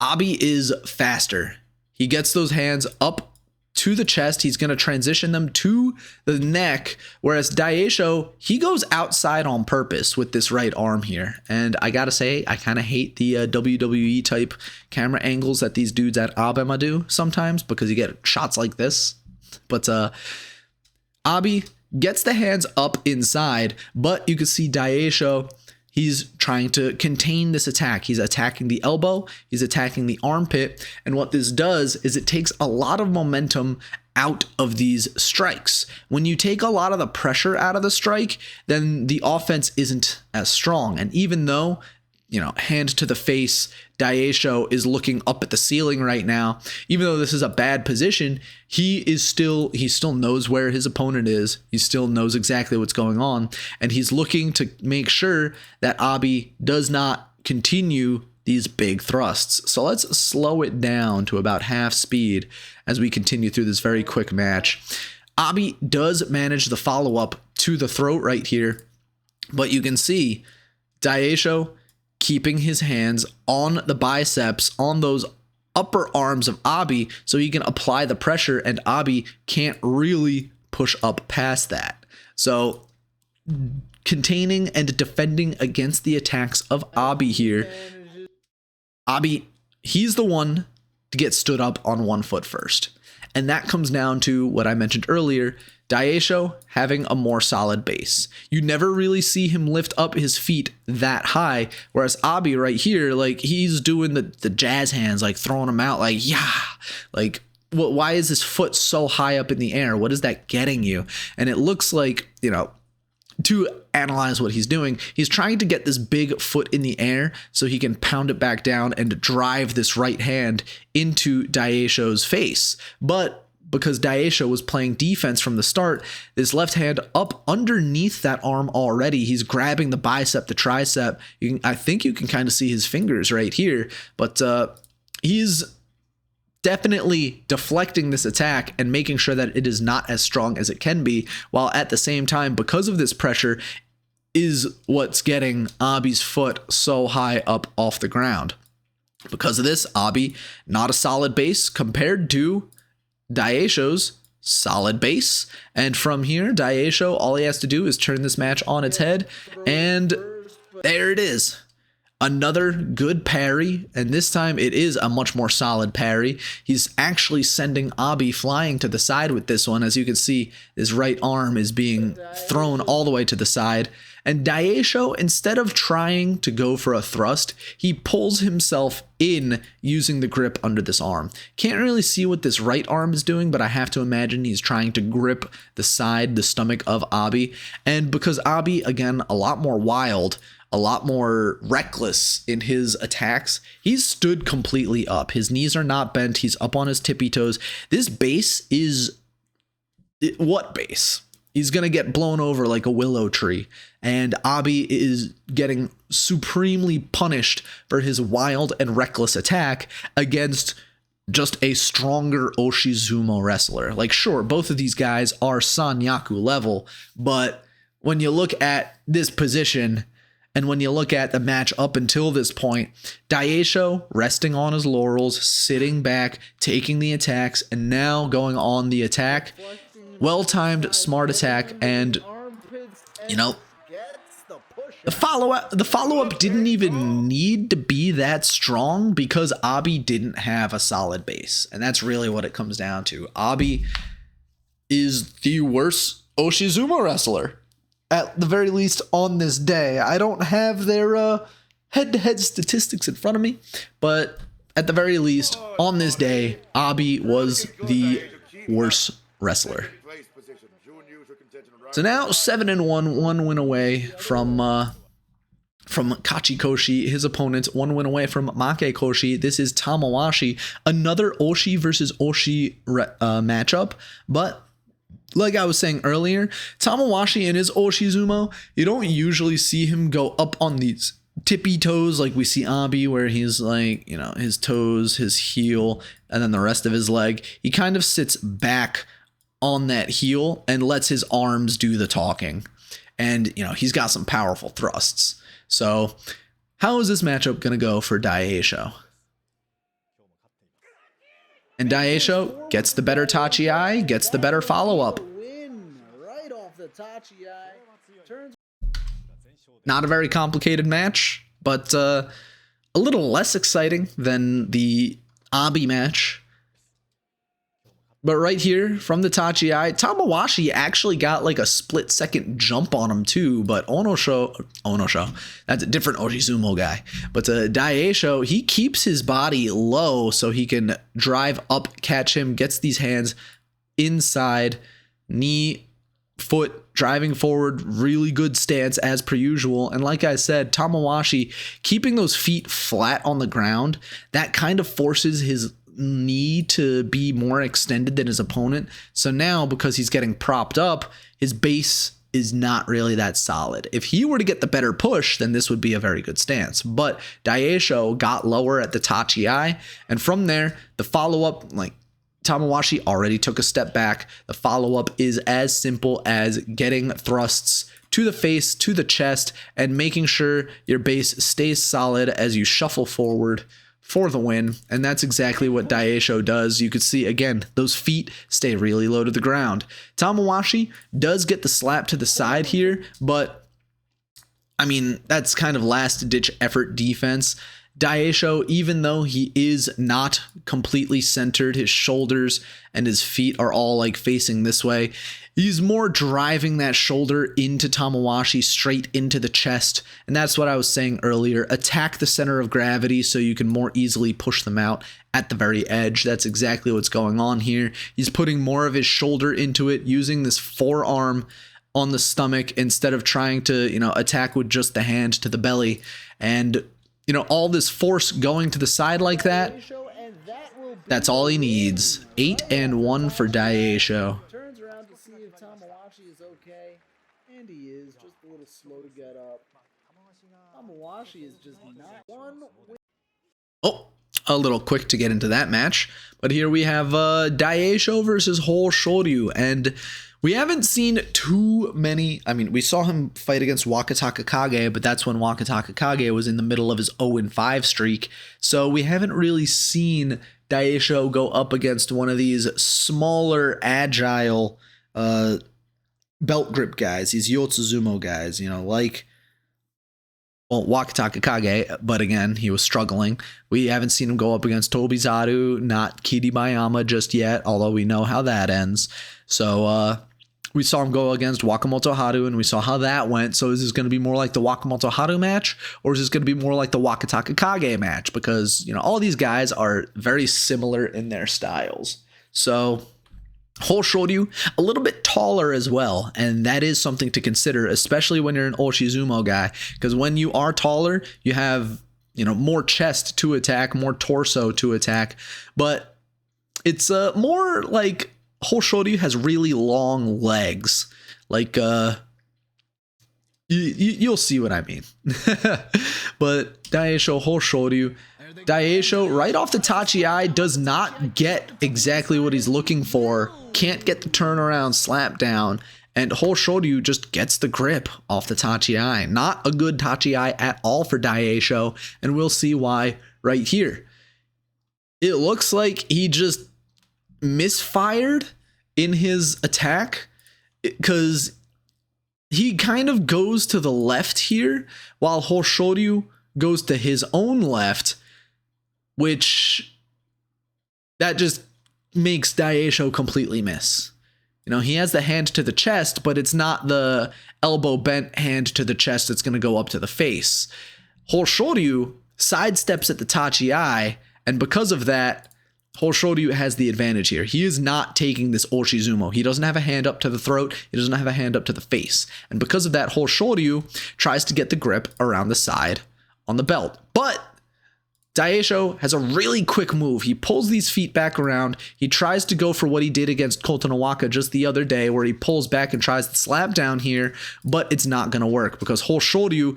A: Abi is faster. He gets those hands up to the chest. He's going to transition them to the neck, whereas Daieisho, he goes outside on purpose with this right arm here. And I gotta say, I kind of hate the WWE type camera angles that these dudes at Abema do sometimes, because you get shots like this. But Abi gets the hands up inside, but you can see Daieisho, he's trying to contain this attack. He's attacking the elbow, he's attacking the armpit, and what this does is it takes a lot of momentum out of these strikes. When you take a lot of the pressure out of the strike, then the offense isn't as strong. And even though, you know, hand to the face, Daieisho is looking up at the ceiling right now, even though this is a bad position, he still knows where his opponent is. He still knows exactly what's going on, and he's looking to make sure that Abi does not continue these big thrusts. So let's slow it down to about half speed as we continue through this very quick match. Abi does manage the follow-up to the throat right here, but you can see Daieisho keeping his hands on the biceps, on those upper arms of Abi, so he can apply the pressure, and Abi can't really push up past that. So containing and defending against the attacks of Abi here. Abi, he's the one to get stood up on one foot first. And that comes down to what I mentioned earlier, Daieisho having a more solid base. You never really see him lift up his feet that high, whereas Abi right here, like, he's doing the jazz hands, like throwing them out, like, yeah, like, why is his foot so high up in the air? What is that getting you? And it looks like, you know, to analyze what he's doing, he's trying to get this big foot in the air so he can pound it back down and drive this right hand into Daieisho's face. But because Daieisho was playing defense from the start, this left hand up underneath that arm already. He's grabbing the bicep, the tricep. I think you can kind of see his fingers right here, but he's definitely deflecting this attack and making sure that it is not as strong as it can be, while at the same time, because of this pressure, is what's getting Abi's foot so high up off the ground. Because of this, Abi, not a solid base compared to Daieisho's solid base. And from here, Daieisho, all he has to do is turn this match on its head, and there it is. Another good parry, and this time it is a much more solid parry. He's actually sending Abi flying to the side with this one. As you can see, his right arm is being thrown all the way to the side. And Daieisho, instead of trying to go for a thrust, he pulls himself in using the grip under this arm. Can't really see what this right arm is doing, but I have to imagine he's trying to grip the side, the stomach of Abi. And because Abi, again, a lot more wild, a lot more reckless in his attacks, he's stood completely up. His knees are not bent. He's up on his tippy toes. This base is... what base? He's going to get blown over like a willow tree. And Abi is getting supremely punished for his wild and reckless attack against just a stronger LeoDSumo wrestler. Like, sure, both of these guys are Sanyaku level, but when you look at this position, and when you look at the match up until this point, Daieisho resting on his laurels, sitting back, taking the attacks, and now going on the attack. Well-timed, smart attack, and, you know, the follow-up didn't even need to be that strong because Abi didn't have a solid base. And that's really what it comes down to. Abi is the worst LeoDSumo wrestler, at the very least on this day. I don't have their head-to-head statistics in front of me, but at the very least, on this day, Abi was the worst wrestler. So now 7-1, one win away from from Kachikoshi, his opponent, 1 win away from Makekoshi. This is Tamawashi, another Oshi versus Oshi matchup, but like I was saying earlier, Tamawashi in his Oshizumo, you don't usually see him go up on these tippy toes like we see Abi, where he's like, you know, his toes, his heel, and then the rest of his leg. He kind of sits back on that heel and lets his arms do the talking. And, you know, he's got some powerful thrusts. So how is this matchup going to go for Daieisho? And Daieisho gets the better Tachi-ai, gets the better follow-up.
B: Right off the Tachi-ai.
A: Not a very complicated match, but a little less exciting than the Abi match. But right here from the Tachi-ai, Tamawashi actually got like a split-second jump on him too, but Onosho, that's a different Oshizumo guy. But Daieisho, he keeps his body low so he can drive up, catch him, gets these hands inside, knee, foot, driving forward, really good stance as per usual. And like I said, Tamawashi keeping those feet flat on the ground, that kind of forces his knee to be more extended than his opponent. So now, because he's getting propped up, his base is not really that solid. If he were to get the better push, then this would be a very good stance. But Daieisho got lower at the Tachi-ai, and from there, the follow-up, like Tamawashi already took a step back. The follow-up is as simple as getting thrusts to the face, to the chest, and making sure your base stays solid as you shuffle forward for the win. And that's exactly what Daieisho does. You could see, again, those feet stay really low to the ground. Tamawashi does get the slap to the side here, but I mean, that's kind of last-ditch effort defense. Daieisho, even though he is not completely centered, his shoulders and his feet are all like facing this way, he's more driving that shoulder into Tamawashi, straight into the chest. And that's what I was saying earlier. Attack the center of gravity so you can more easily push them out at the very edge. That's exactly what's going on here. He's putting more of his shoulder into it, using this forearm on the stomach instead of trying to, you know, attack with just the hand to the belly. And you know, all this force going to the side like that, that's all he needs. 8-1 for Daieisho.
B: Turns around to see if Tamawashi is okay, and he is, just a little slow to get up. Tamawashi is just not one.
A: Oh, a little quick to get into that match. But here we have Daieisho versus Hoshoryu, and we haven't seen too many. I mean, we saw him fight against Wakataka Kage, but that's when Wakataka Kage was in the middle of his 0-5 streak. So we haven't really seen Daieisho go up against one of these smaller, agile belt grip guys, these LeoDSumo guys, you know, like, well, Wakataka Kage, but again, he was struggling. We haven't seen him go up against Tobizaru, not Kiribayama just yet, although we know how that ends. So, we saw him go against Wakamoto Haru, and we saw how that went. So is this going to be more like the Wakamoto Haru match, or is this going to be more like the Wakataka Kage match? Because, you know, all these guys are very similar in their styles. So Hoshoryu, a little bit taller as well, and that is something to consider, especially when you're an Oshizumo guy, because when you are taller, you have, you know, more chest to attack, more torso to attack, but it's more like Hoshoryu has really long legs. Like, you'll see what I mean. But Daieisho, Hoshoryu. Daieisho, right off the Tachi-ai, does not get exactly what he's looking for. Can't get the turnaround slap down. And Hoshoryu just gets the grip off the Tachi-ai. Not a good Tachi-ai at all for Daieisho. And we'll see why right here. It looks like he just misfired in his attack, because he kind of goes to the left here while Hoshoryu goes to his own left, which that just makes Daieisho completely miss. You know, he has the hand to the chest, but it's not the elbow bent hand to the chest that's going to go up to the face. Hoshoryu sidesteps at the Tachi-ai, and because of that, Hoshoryu has the advantage here. He is not taking this Oshizumo. He doesn't have a hand up to the throat. He doesn't have a hand up to the face. And because of that, Hoshoryu tries to get the grip around the side on the belt. But Daieisho has a really quick move. He pulls these feet back around. He tries to go for what he did against Kotonowaka just the other day, where he pulls back and tries to slap down here, but it's not going to work because Hoshoryu,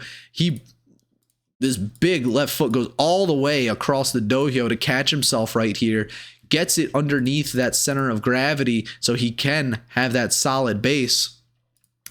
A: this big left foot goes all the way across the dohyo to catch himself right here, gets it underneath that center of gravity so he can have that solid base.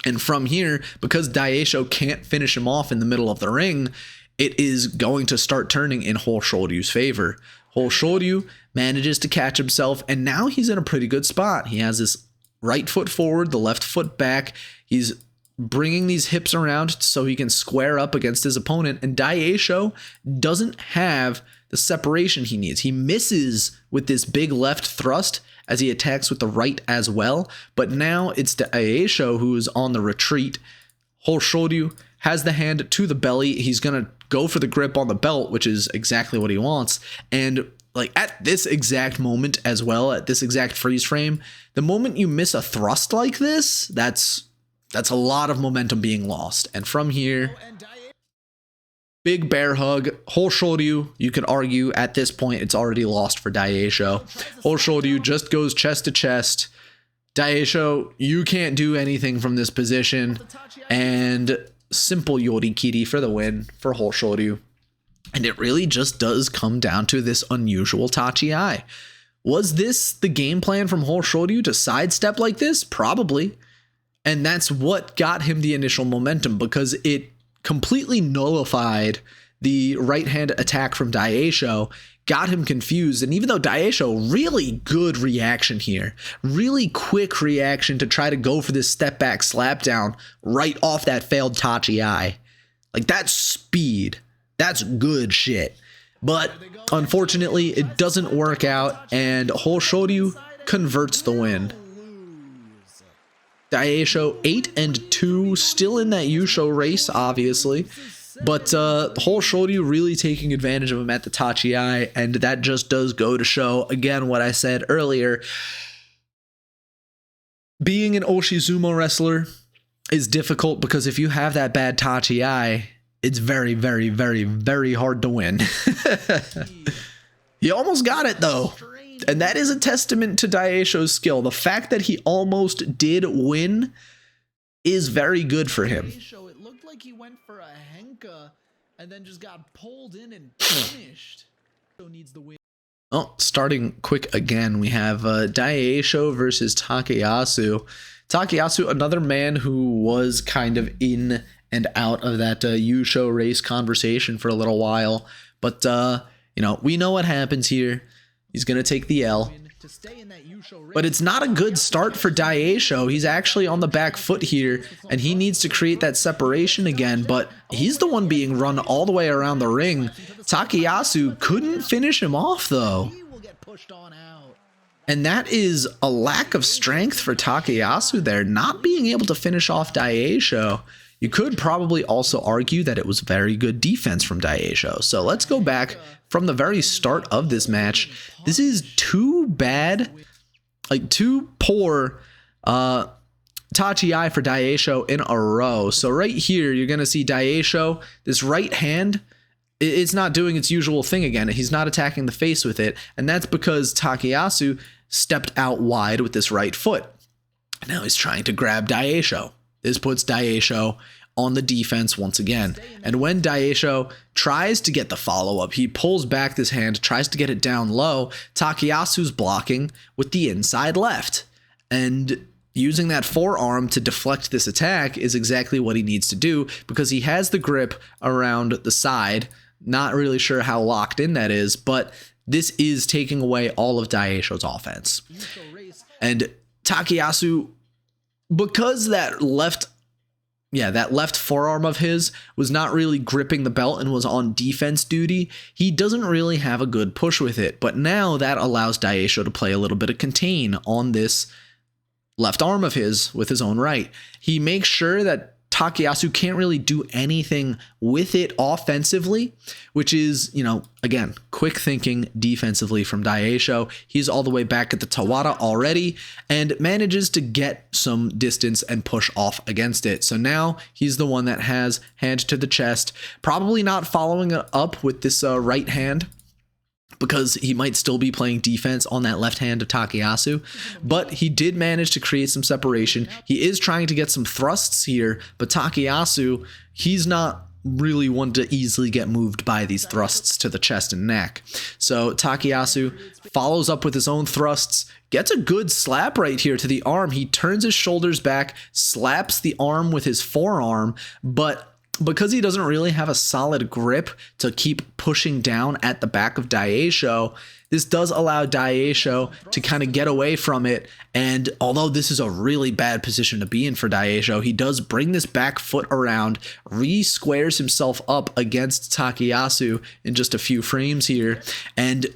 A: And from here, because Daieisho can't finish him off in the middle of the ring, it is going to start turning in Hoshoryu's favor. Hoshoryu manages to catch himself, and now he's in a pretty good spot. He has this right foot forward, the left foot back. He's bringing these hips around so he can square up against his opponent, and Daieisho doesn't have the separation he needs. He misses with this big left thrust as he attacks with the right as well, but now it's Daieisho who is on the retreat. Hoshoryu has the hand to the belly. He's going to go for the grip on the belt, which is exactly what he wants. And like at this exact moment as well, at this exact freeze frame, the moment you miss a thrust like this, that's a lot of momentum being lost. And from here, big bear hug. Hoshoryu, you could argue at this point it's already lost for Daieisho. Hoshoryu just goes chest to chest. Daieisho, you can't do anything from this position. And simple yorikiri for the win for Hoshoryu. And it really just does come down to this unusual tachi-ai. Was this the game plan from Hoshoryu to sidestep like this? Probably. And that's what got him the initial momentum, because it completely nullified the right hand attack from Daieisho, got him confused. And even though Daieisho, really good reaction here, really quick reaction to try to go for this step back slap down right off that failed tachi-ai. Like, that's speed. That's good shit. But unfortunately, it doesn't work out, and Hoshoryu converts the win. Daieisho 8-2, still in that Yusho race, obviously. But Hoshoryu really taking advantage of him at the tachi-ai, and that just does go to show, again, what I said earlier. Being an Oshizumo wrestler is difficult because if you have that bad tachi-ai, it's very, very, very, very hard to win. You almost got it, though. And that is a testament to Daieisho's skill. The fact that he almost did win is very good for him.
B: It looked like he went for a henka and then just got pulled in and finished. Needs the win.
A: Oh, starting quick again, we have Daieisho versus Takayasu. Takayasu, another man who was kind of in and out of that Yusho race conversation for a little while. But, you know, we know what happens here. He's going to take the L. But it's not a good start for Daieisho. He's actually on the back foot here, and he needs to create that separation again, but he's the one being run all the way around the ring. Takayasu couldn't finish him off, though. And that is a lack of strength for Takayasu there, not being able to finish off Daieisho. You could probably also argue that it was very good defense from Daieisho. So let's go back from the very start of this match. This is too bad, like too poor tachi-ai for Daieisho in a row. So right here, you're going to see Daieisho, this right hand, it's not doing its usual thing again. He's not attacking the face with it. And that's because Takayasu stepped out wide with this right foot. Now he's trying to grab Daieisho. This puts Daieisho on the defense once again. And when Daieisho tries to get the follow-up, he pulls back this hand, tries to get it down low. Takayasu's blocking with the inside left. And using that forearm to deflect this attack is exactly what he needs to do, because he has the grip around the side. Not really sure how locked in that is, but this is taking away all of Daieisho's offense. And Takayasu, because that left forearm of his was not really gripping the belt and was on defense duty, he doesn't really have a good push with it. But now that allows Daieisho to play a little bit of contain on this left arm of his with his own right. He makes sure that Takayasu can't really do anything with it offensively, which is, you know, again, quick thinking defensively from Daieisho. He's all the way back at the Tawada already and manages to get some distance and push off against it. So now he's the one that has hand to the chest, probably not following it up with this right hand, because he might still be playing defense on that left hand of Takayasu, but he did manage to create some separation. He is trying to get some thrusts here, but Takayasu, he's not really one to easily get moved by these thrusts to the chest and neck. So Takayasu follows up with his own thrusts, gets a good slap right here to the arm. He turns his shoulders back, slaps the arm with his forearm, but because he doesn't really have a solid grip to keep pushing down at the back of Daieisho, this does allow Daieisho to kind of get away from it. And although this is a really bad position to be in for Daieisho, he does bring this back foot around, re-squares himself up against Takayasu in just a few frames here, and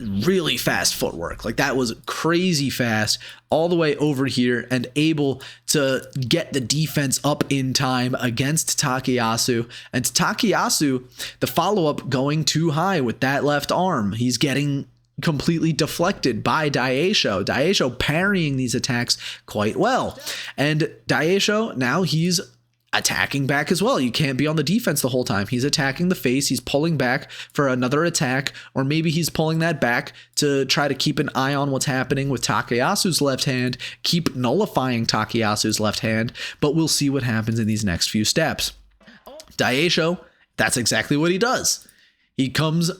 A: really fast footwork. Like, that was crazy fast all the way over here and able to get the defense up in time against Takayasu. And Takayasu, the follow-up going too high with that left arm. He's getting completely deflected by Daieisho. Daieisho parrying these attacks quite well. And Daieisho, now he's attacking back as well. You can't be on the defense the whole time. He's attacking the face. He's pulling back for another attack, or maybe he's pulling that back to try to keep an eye on what's happening with Takayasu's left hand, keep nullifying Takayasu's left hand, but we'll see what happens in these next few steps. Daieisho, that's exactly what he does. He comes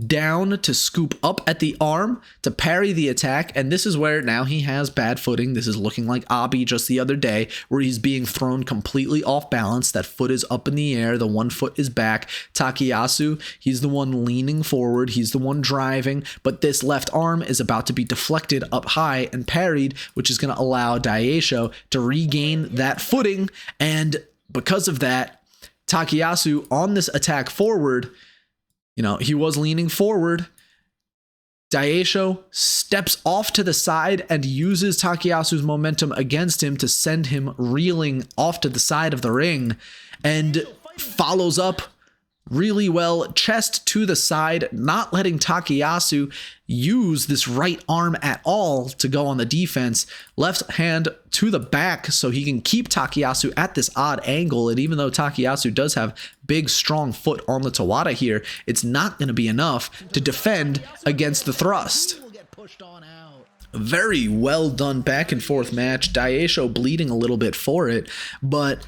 A: down to scoop up at the arm to parry the attack, and this is where now he has bad footing. This is looking like Abi just the other day, where he's being thrown completely off balance. That foot is up in the air, the one foot is back. Takayasu, he's the one leaning forward, he's the one driving, but this left arm is about to be deflected up high and parried, which is going to allow Daieisho to regain that footing. And because of that, Takayasu on this attack forward, you know, he was leaning forward. Daieisho steps off to the side and uses Takayasu's momentum against him to send him reeling off to the side of the ring, and follows up really well, chest to the side, not letting Takayasu use this right arm at all to go on the defense. Left hand to the back so he can keep Takayasu at this odd angle. And even though Takayasu does have big, strong foot on the Tawada here, it's not going to be enough to defend against the thrust. Very well done back and forth match. Daieisho bleeding a little bit for it, but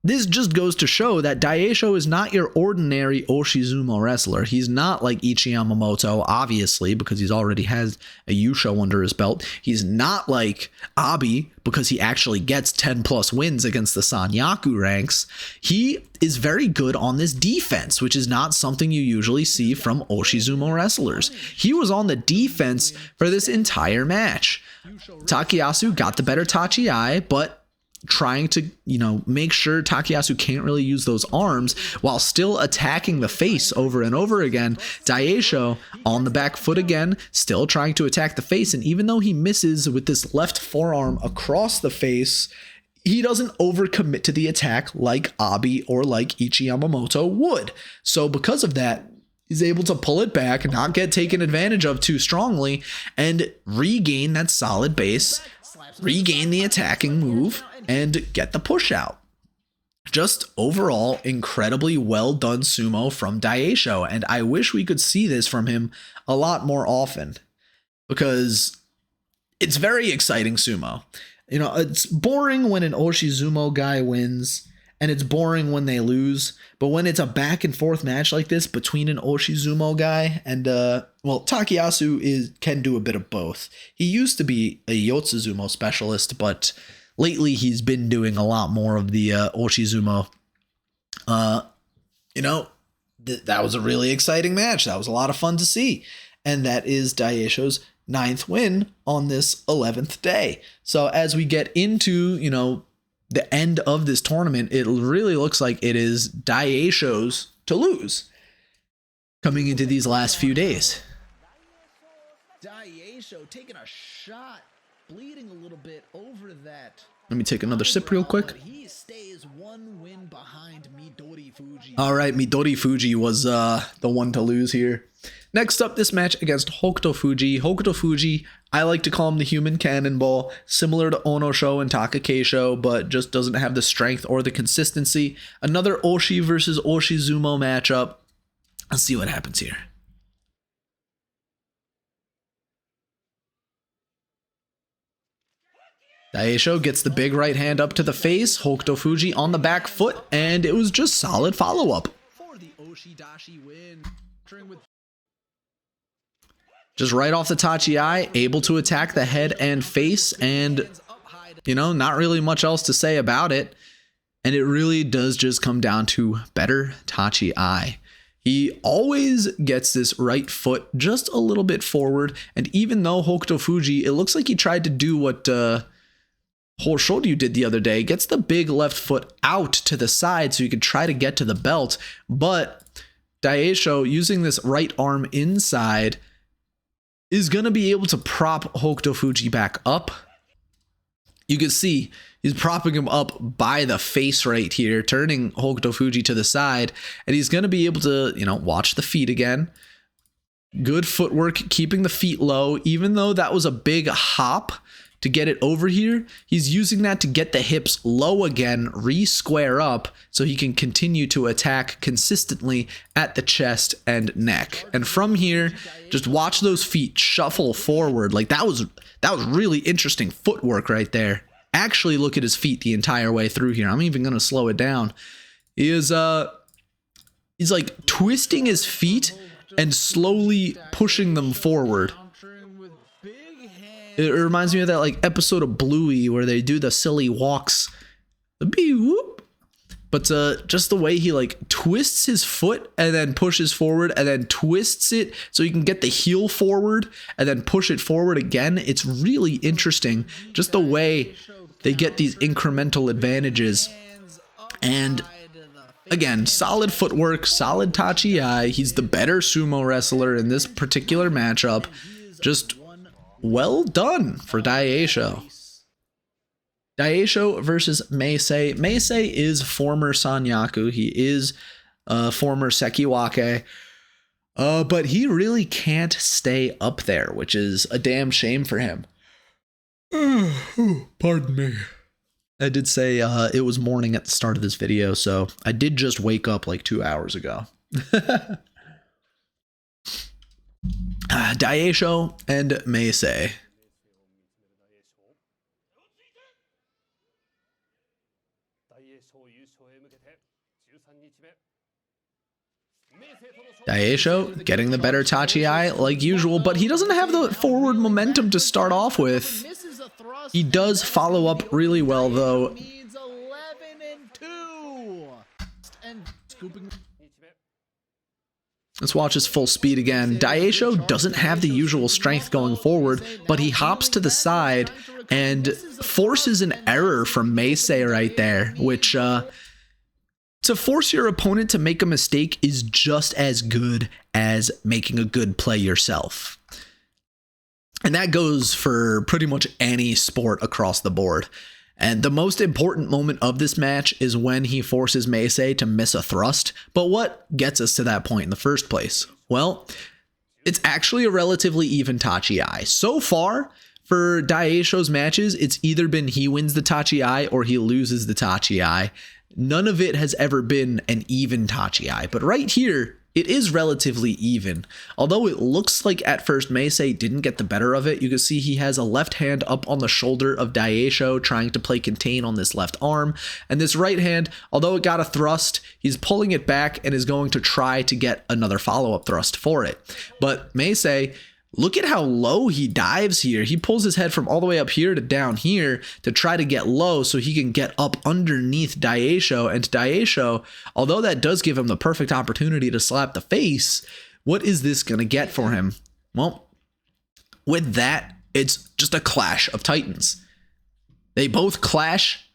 A: this just goes to show that Daieisho is not your ordinary Oshizumo wrestler. He's not like Ichi Yamamoto, obviously, because he's already has a Yusho under his belt. He's not like Abi, because he actually gets 10 plus wins against the Sanyaku ranks. He is very good on this defense, which is not something you usually see from Oshizumo wrestlers. He was on the defense for this entire match. Takayasu got the better Tachi-ai, but trying to, you know, make sure Takayasu can't really use those arms while still attacking the face over and over again. Daieisho on the back foot again, still trying to attack the face, and even though he misses with this left forearm across the face, he doesn't overcommit to the attack like Abi or like Ichi Yamamoto would. So because of that, he's able to pull it back, not get taken advantage of too strongly, and regain that solid base, regain the attacking move, and get the push out. Just overall, incredibly well done sumo from Daieisho, and I wish we could see this from him a lot more often, because it's very exciting sumo. You know, it's boring when an Oshizumo guy wins, and it's boring when they lose, but when it's a back and forth match like this between an Oshizumo guy and, well, Takayasu can do a bit of both. He used to be a Yotsuzumo specialist, but lately he's been doing a lot more of the Oshizumo. You know, that was a really exciting match. That was a lot of fun to see. And that is Daieisho's 9th win on this 11th day. So as we get into, you know, the end of this tournament, it really looks like it is Daieisho's to lose coming into these last few days.
B: Daieisho taking a shot, bleeding a little bit over that
A: Let me take another sip real quick.
B: He stays one win behind Midori Fuji.
A: All right, Midori Fuji was the one to lose here. Next up, this match against Hokuto Fuji. Hokuto Fuji, I like to call him the human cannonball, similar to Onosho and Takakeisho, but just doesn't have the strength or the consistency. Another Oshi versus Oshizumo matchup. Let's see what happens here. Daieisho gets the big right hand up to the face, Hokuto Fuji on the back foot, and it was just solid follow-up.
B: For the Oshidashi win.
A: Just right off the Tachi-ai, able to attack the head and face, and, you know, not really much else to say about it. And it really does just come down to better Tachi-ai. He always gets this right foot just a little bit forward, and even though Hokuto Fuji, it looks like he tried to do what Hoshoryu did the other day, gets the big left foot out to the side so he could try to get to the belt, but Daieisho, using this right arm inside, is going to be able to prop Hokuto Fuji back up. You can see he's propping him up by the face right here, turning Hokuto Fuji to the side, and he's going to be able to, you know, watch the feet again. Good footwork, keeping the feet low, even though that was a big hop to get it over here. He's using that to get the hips low again, re-square up, so he can continue to attack consistently at the chest and neck. And from here, just watch those feet shuffle forward. Like that was really interesting footwork right there. Actually look at his feet the entire way through here. I'm even going to slow it down. He's like twisting his feet and slowly pushing them forward. It reminds me of that like episode of Bluey where they do the silly walks, the bee whoop. But just the way he like twists his foot and then pushes forward and then twists it so you can get the heel forward and then push it forward again. It's really interesting just the way they get these incremental advantages. And again, solid footwork, solid Tachi-ai. He's the better sumo wrestler in this particular matchup. Just well done for Daieisho. Daieisho versus Meisei. Meisei is former Sanyaku. He is former Sekiwake. But he really can't stay up there, which is a damn shame for him. Pardon me. I did say it was morning at the start of this video, so I did just wake up like 2 hours ago. Daieisho and Meisei. Daieisho getting the better Tachi-ai like usual, but he doesn't have the forward momentum to start off with. He does follow up really well though. Let's watch his full speed again. Daieisho doesn't have the usual strength going forward, but he hops to the side and forces an error from Meisei right there, which to force your opponent to make a mistake is just as good as making a good play yourself. And that goes for pretty much any sport across the board. And the most important moment of this match is when he forces Meisei to miss a thrust. But what gets us to that point in the first place? Well, it's actually a relatively even Tachi-ai. So far, for Daieisho's matches, it's either been he wins the Tachi-ai or he loses the Tachi-ai. None of it has ever been an even Tachi-ai. But right here, it is relatively even. Although it looks like at first Meisei didn't get the better of it, you can see he has a left hand up on the shoulder of Daieisho trying to play contain on this left arm. And this right hand, although it got a thrust, he's pulling it back and is going to try to get another follow-up thrust for it. But Meisei, look at how low he dives here. He pulls his head from all the way up here to down here to try to get low so he can get up underneath Daieisho. And Daieisho, although that does give him the perfect opportunity to slap the face, what is this going to get for him? Well, with that, it's just a clash of titans. They both clash.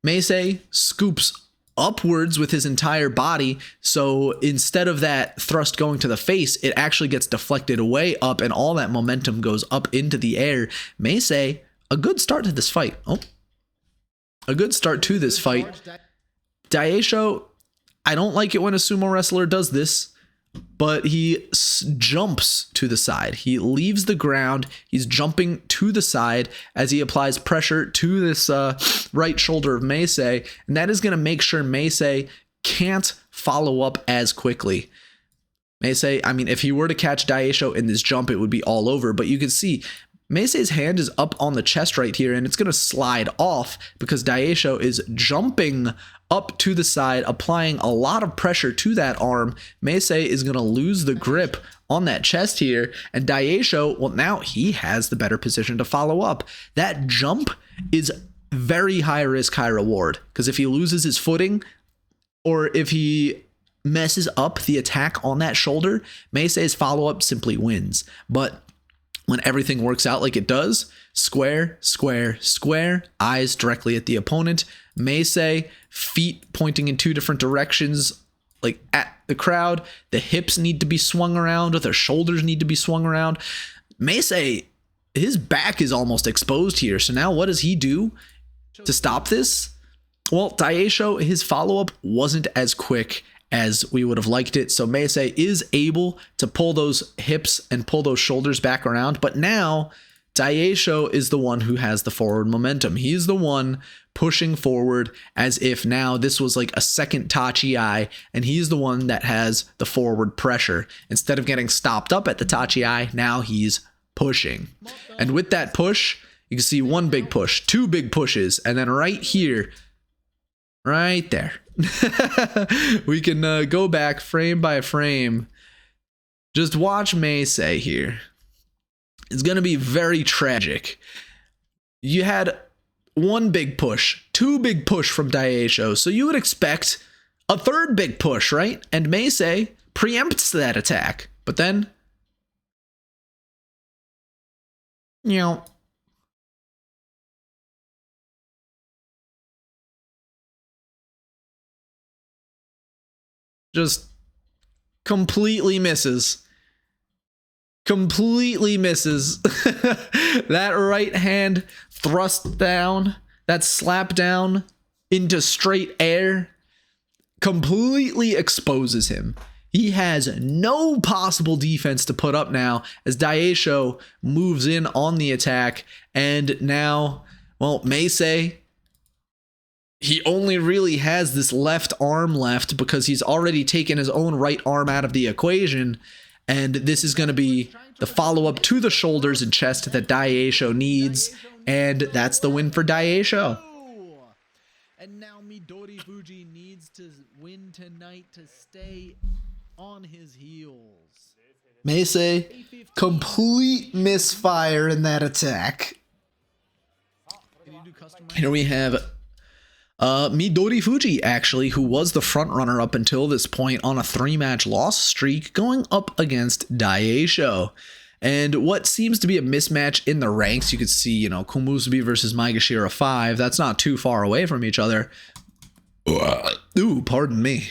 A: Meisei scoops upwards with his entire body, so instead of that thrust going to the face, it actually gets deflected way up and all that momentum goes up into the air. Meisei, a good start to this fight. Oh, a good start to this fight. Daieisho, I don't like it when a sumo wrestler does this, but he jumps to the side. He leaves the ground. He's jumping to the side as he applies pressure to this right shoulder of Meisei, and that is going to make sure Meisei can't follow up as quickly. Meisei, I mean, if he were to catch Daieisho in this jump, it would be all over, but you can see Meisei's hand is up on the chest right here, and it's going to slide off because Daieisho is jumping up to the side, applying a lot of pressure to that arm. Meisei is going to lose the grip on that chest here, and Daieisho, well, now he has the better position to follow up. That jump is very high risk, high reward, because if he loses his footing or if he messes up the attack on that shoulder, Meisei's follow-up simply wins. But when everything works out like it does, square, square, square, eyes directly at the opponent, Meisei, feet pointing in two different directions, like at the crowd, the hips need to be swung around, the shoulders need to be swung around. Meisei, his back is almost exposed here, so now what does he do to stop this? Well, Daieisho, his follow-up wasn't as quick as we would have liked it, so Meisei is able to pull those hips and pull those shoulders back around, but now Daieisho is the one who has the forward momentum. He's the one pushing forward as if now this was like a second Tachi-ai, and he's the one that has the forward pressure. Instead of getting stopped up at the Tachi-ai, now he's pushing. And with that push, you can see one big push, two big pushes, and then right here, right there, we can go back frame by frame. Just watch Meisei here. It's going to be very tragic. You had one big push, two big push from Daieisho, so you would expect a third big push, right? And Meisei preempts that attack. But then, you know, just completely misses. Completely misses. That right hand thrust down, that slap down into straight air, completely exposes him. He has no possible defense to put up now as Daieisho moves in on the attack. And now, well, Meisei, he only really has this left arm left because he's already taken his own right arm out of the equation. And this is going to be the follow-up to the shoulders and chest that Daieisho needs. And that's the win for Daieisho.
B: And now Midori Fuji needs to win tonight to stay on his heels.
A: Meisei, complete misfire in that attack. Here we have Midori Fuji, actually, who was the front runner up until this point on a 3-match loss streak, going up against Daieisho. And what seems to be a mismatch in the ranks, you could see, you know, Komusubi versus Maegashira 5. That's not too far away from each other. Ooh, pardon me.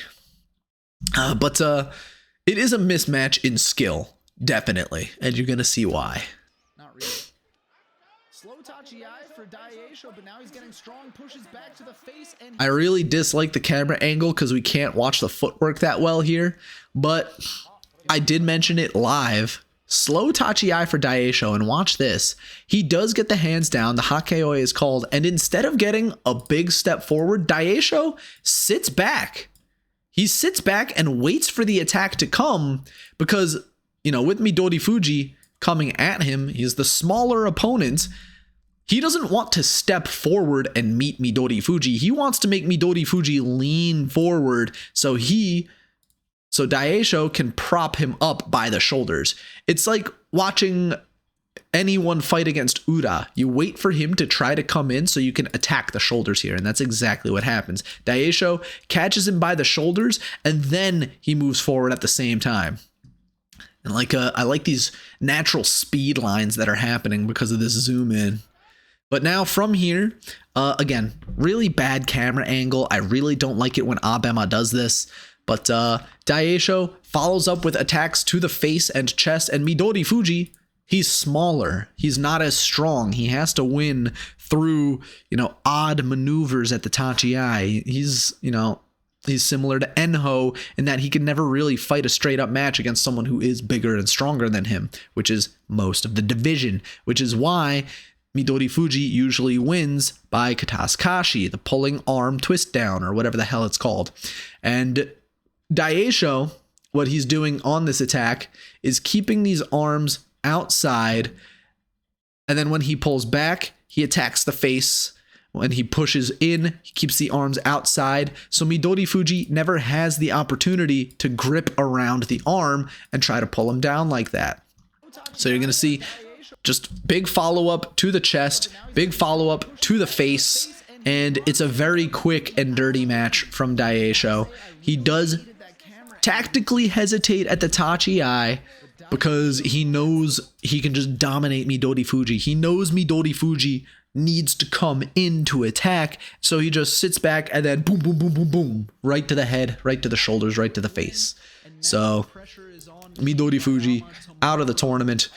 A: But it is a mismatch in skill, definitely, and you're going to see why.
B: Not really. Slow Tachi-ai for Daieisho, but now he's getting strong pushes back to the face. And
A: I really dislike the camera angle because we can't watch the footwork that well here, but I did mention it live. Slow Tachi-ai for Daieisho, and watch this. He does get the hands down, the Hakeoi is called, and instead of getting a big step forward, Daieisho sits back. He sits back and waits for the attack to come because, you know, with Midori Fuji coming at him, he's the smaller opponent. He doesn't want to step forward and meet Midori Fuji. He wants to make Midori Fuji lean forward so Daieisho can prop him up by the shoulders. It's like watching anyone fight against Ura. You wait for him to try to come in so you can attack the shoulders here, and that's exactly what happens. Daieisho catches him by the shoulders, and then he moves forward at the same time. And I like these natural speed lines that are happening because of this zoom in. But now from here, again, really bad camera angle. I really don't like it when Abema does this. But Daieisho follows up with attacks to the face and chest, and Midori Fuji, he's smaller. He's not as strong. He has to win through, odd maneuvers at the Tachi. He's similar to Enho in that he can never really fight a straight up match against someone who is bigger and stronger than him, which is most of the division, which is why Midori Fuji usually wins by Katasukashi, the pulling arm twist down or whatever the hell it's called. And Daieisho, what he's doing on this attack is keeping these arms outside, and then when he pulls back, he attacks the face. When he pushes in, he keeps the arms outside. So Midori Fuji never has the opportunity to grip around the arm and try to pull him down like that. So you're going to see just big follow-up to the chest, big follow-up to the face, and it's a very quick and dirty match from Daieisho. He does tactically hesitate at the Tachi because he knows he can just dominate Midori Fuji. He knows Midori Fuji needs to come in to attack, so he just sits back and then boom, boom, boom, boom, boom, right to the head, right to the shoulders, right to the face. So Midori Fuji out of the tournament.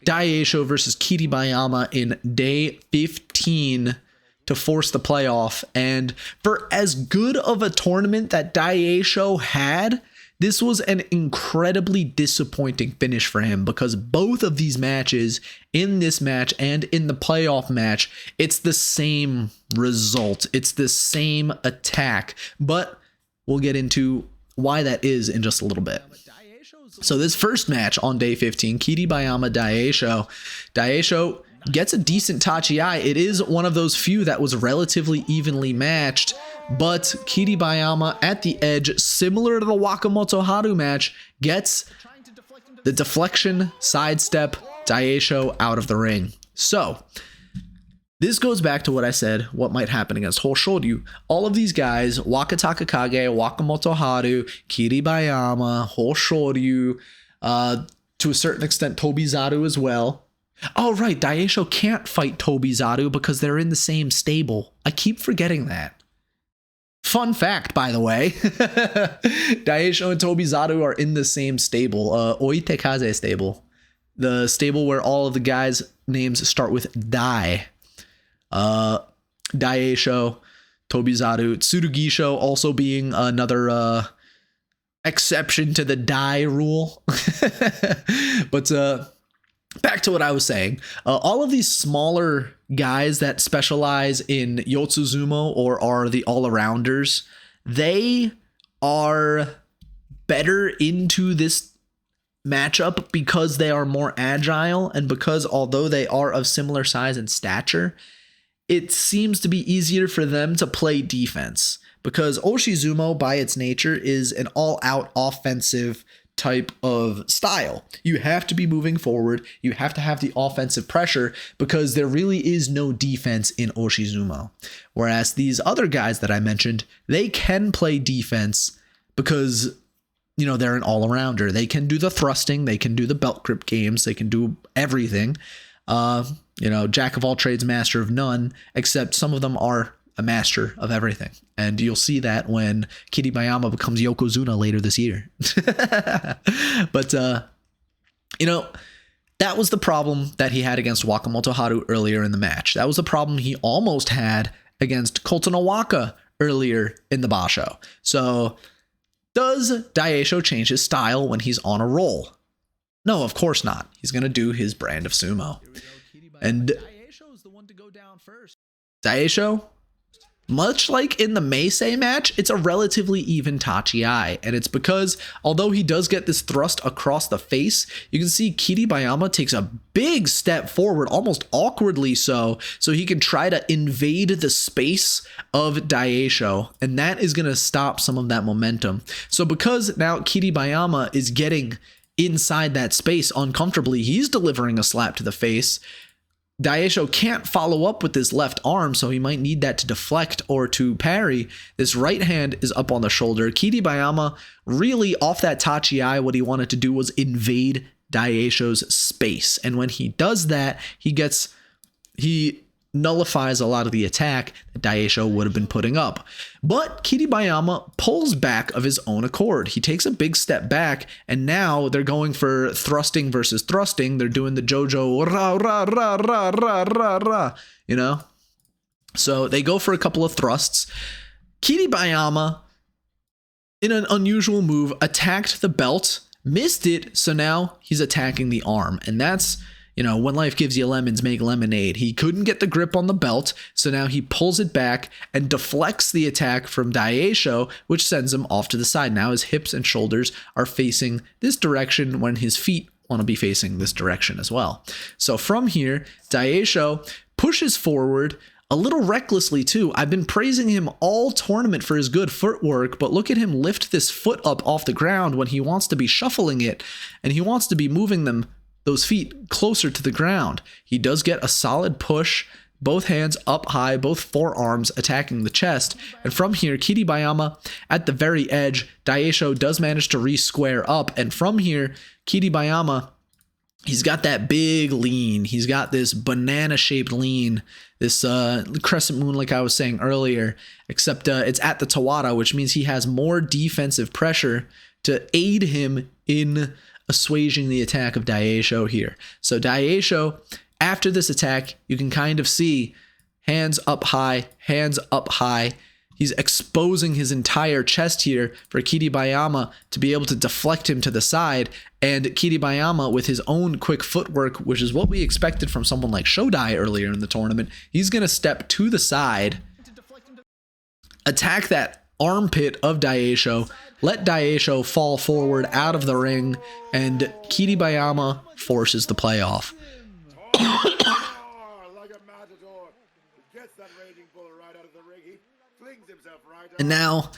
A: Daieisho versus Kiribayama in day 15 to force the playoff. And for as good of a tournament that Daieisho had, this was an incredibly disappointing finish for him, because both of these matches, in this match and in the playoff match, it's the same result. It's the same attack, but we'll get into why that is in just a little bit. So this first match on day 15, Kiribayama Daieisho. Daieisho gets a decent Tachi. It is one of those few that was relatively evenly matched, but Kiribayama at the edge, similar to the Wakamoto Haru match, gets the deflection sidestep Daieisho out of the ring. So this goes back to what I said, what might happen against Hoshoryu. All of these guys, Waka Takakage, Wakamoto Haru, Kiribayama, Hoshoryu, to a certain extent Tobizaru as well. Oh, right, Daieisho can't fight Tobizaru because they're in the same stable. I keep forgetting that. Fun fact, by the way. Daieisho and Tobizaru are in the same stable, Oitekaze stable. The stable where all of the guys' names start with Dai. Daieisho, Tobizaru, Tsurugisho also being another exception to the Dai rule. But back to what I was saying. All of these smaller guys that specialize in Yotsuzumo or are the all-arounders, they are better into this matchup because they are more agile, and because although they are of similar size and stature, it seems to be easier for them to play defense, because Oshizumo by its nature is an all-out offensive type of style. You have to be moving forward. You have to have the offensive pressure because there really is no defense in Oshizumo. Whereas these other guys that I mentioned, they can play defense because, they're an all-arounder. They can do the thrusting. They can do the belt grip games. They can do everything. Jack of all trades, master of none, except some of them are a master of everything. And you'll see that when Kiribayama becomes Yokozuna later this year. But, that was the problem that he had against Wakamoto Haru earlier in the match. That was the problem he almost had against Kotonowaka earlier in the Basho. So does Daieisho change his style when he's on a roll? No, of course not. He's going to do his brand of sumo. And
B: Daieisho is the one to go down first.
A: Daieisho, much like in the Meisei match, it's a relatively even Tachi, and it's because although he does get this thrust across the face, you can see Kiribayama takes a big step forward, almost awkwardly so he can try to invade the space of Daieisho, and that is going to stop some of that momentum. So because now Kiribayama is getting inside that space uncomfortably, he's delivering a slap to the face. Daieisho can't follow up with his left arm, so he might need that to deflect or to parry. This right hand is up on the shoulder. Kiribayama really off that Tachi, what he wanted to do was invade Daieisho's space. And when he does that, he nullifies a lot of the attack that Daieisho would have been putting up. But Kiribayama pulls back of his own accord. He takes a big step back, and now they're going for thrusting versus thrusting. They're doing the JoJo ra ra ra ra ra ra ra, So they go for a couple of thrusts. Kiribayama, in an unusual move, attacked the belt, missed it, so now he's attacking the arm. And that's, when life gives you lemons, make lemonade. He couldn't get the grip on the belt, so now he pulls it back and deflects the attack from Daieisho, which sends him off to the side. Now his hips and shoulders are facing this direction when his feet want to be facing this direction as well. So from here, Daieisho pushes forward, a little recklessly too. I've been praising him all tournament for his good footwork, but look at him lift this foot up off the ground when he wants to be shuffling it, and he wants to be moving those feet closer to the ground. He does get a solid push, both hands up high, both forearms attacking the chest, and from here, Kiribayama at the very edge, Daieisho does manage to re-square up, and from here, Kiribayama, he's got that big lean. He's got this banana-shaped lean, this crescent moon like I was saying earlier, except it's at the Tawada, which means he has more defensive pressure to aid him in assuaging the attack of Daieisho here. So Daieisho, after this attack, you can kind of see hands up high, hands up high. He's exposing his entire chest here for Kiribayama to be able to deflect him to the side. And Kiribayama, with his own quick footwork, which is what we expected from someone like Shodai earlier in the tournament, he's going to step to the side, attack that armpit of Daieisho, let Daieisho fall forward out of the ring, and Kiribayama forces the playoff. And now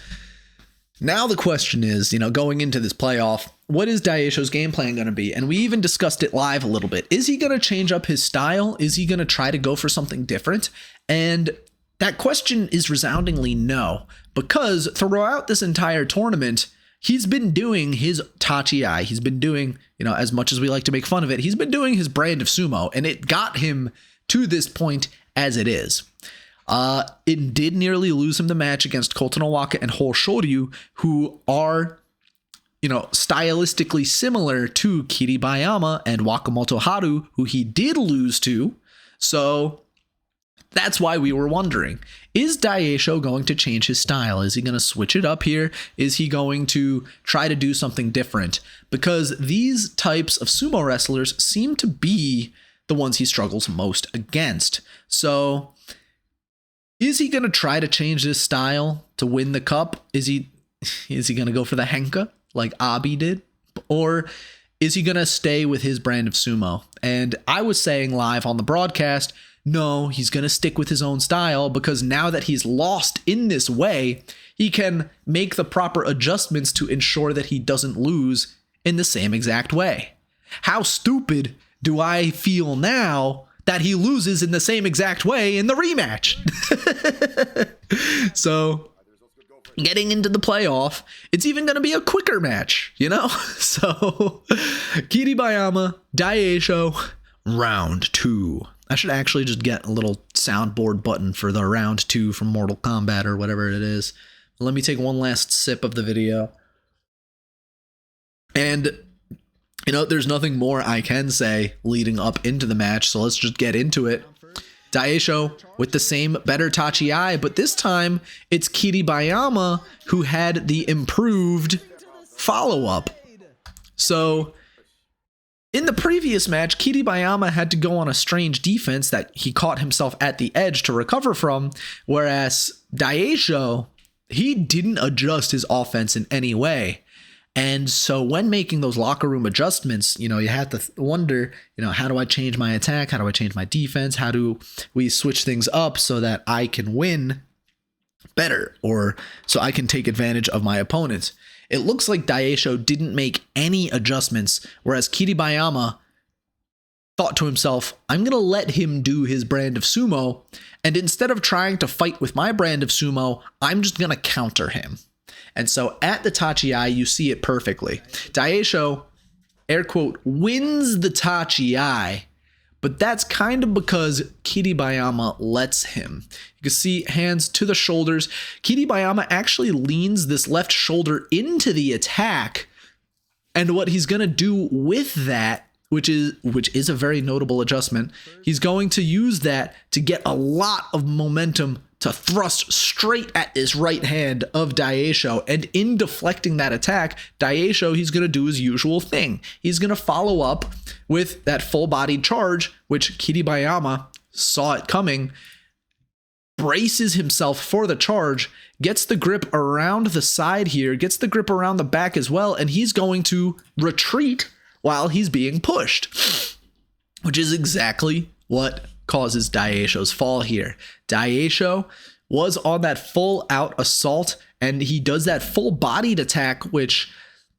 A: the question is, going into this playoff, what is Daieisho's game plan going to be? And we even discussed it live a little bit. Is he going to change up his style? Is he going to try to go for something different? And that question is resoundingly no, because throughout this entire tournament, he's been doing his Tachi-ai. He's been doing, as much as we like to make fun of it, he's been doing his brand of sumo, and it got him to this point as it is. It did nearly lose him the match against Kotonowaka and Hoshoryu, who are, stylistically similar to Kiribayama and Wakamoto Haru, who he did lose to. So that's why we were wondering, is Daieisho going to change his style? Is he going to switch it up here? Is he going to try to do something different? Because these types of sumo wrestlers seem to be the ones he struggles most against. So is he going to try to change his style to win the cup? Is he going to go for the henka like Abi did? Or is he going to stay with his brand of sumo? And I was saying live on the broadcast, no, he's going to stick with his own style, because now that he's lost in this way, he can make the proper adjustments to ensure that he doesn't lose in the same exact way. How stupid do I feel now that he loses in the same exact way in the rematch? So getting into the playoff, it's even going to be a quicker match, So Kiribayama, Daieisho, round 2. I should actually just get a little soundboard button for the round 2 from Mortal Kombat or whatever it is. Let me take one last sip of the video. And there's nothing more I can say leading up into the match, so let's just get into it. Daieisho with the same better Tachi-ai, but this time it's Kiribayama who had the improved follow-up. So in the previous match, Kiribayama had to go on a strange defense that he caught himself at the edge to recover from, whereas Daieisho, he didn't adjust his offense in any way. And so when making those locker room adjustments, you have to wonder, how do I change my attack? How do I change my defense? How do we switch things up so that I can win better, or so I can take advantage of my opponents? It looks like Daieisho didn't make any adjustments, whereas Kiribayama thought to himself, I'm going to let him do his brand of sumo, and instead of trying to fight with my brand of sumo, I'm just going to counter him. And so at the Tachi-ai, you see it perfectly. Daieisho, air quote, wins the Tachi-ai, but that's kind of because Kiribayama lets him. You can see hands to the shoulders. Kiribayama actually leans this left shoulder into the attack, and what he's going to do with that which is a very notable adjustment. He's going to use that to get a lot of momentum to thrust straight at this right hand of Daieisho. And in deflecting that attack, Daieisho, he's going to do his usual thing. He's going to follow up with that full-bodied charge, which Kiribayama saw it coming, braces himself for the charge, gets the grip around the side here, gets the grip around the back as well, and he's going to retreat while he's being pushed, which is exactly what causes Daieisho's fall here. Daieisho was on that full out assault, and he does that full bodied attack, which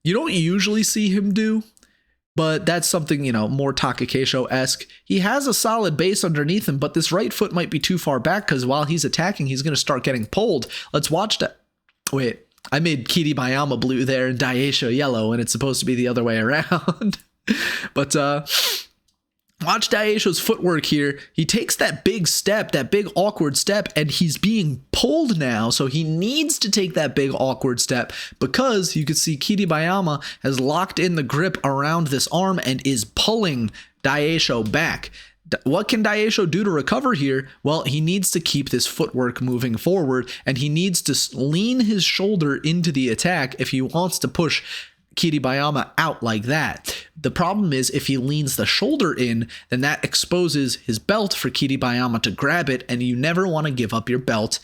A: you don't usually see him do, but that's something, you know, more Takakeisho-esque. He has a solid base underneath him, but this right foot might be too far back because while he's attacking, he's going to start getting pulled. Let's watch that. Wait, I made Kiribayama blue there and Daieisho yellow, and it's supposed to be the other way around. But watch Daieisho's footwork here. He takes that big step, that big awkward step, and he's being pulled now. So he needs to take that big awkward step because you can see Kiribayama has locked in the grip around this arm and is pulling Daieisho back. What can Daieisho do to recover here? Well, he needs to keep this footwork moving forward, and he needs to lean his shoulder into the attack if he wants to push Kiribayama out like that. The problem is if he leans the shoulder in, then that exposes his belt for Kiribayama to grab it, and you never want to give up your belt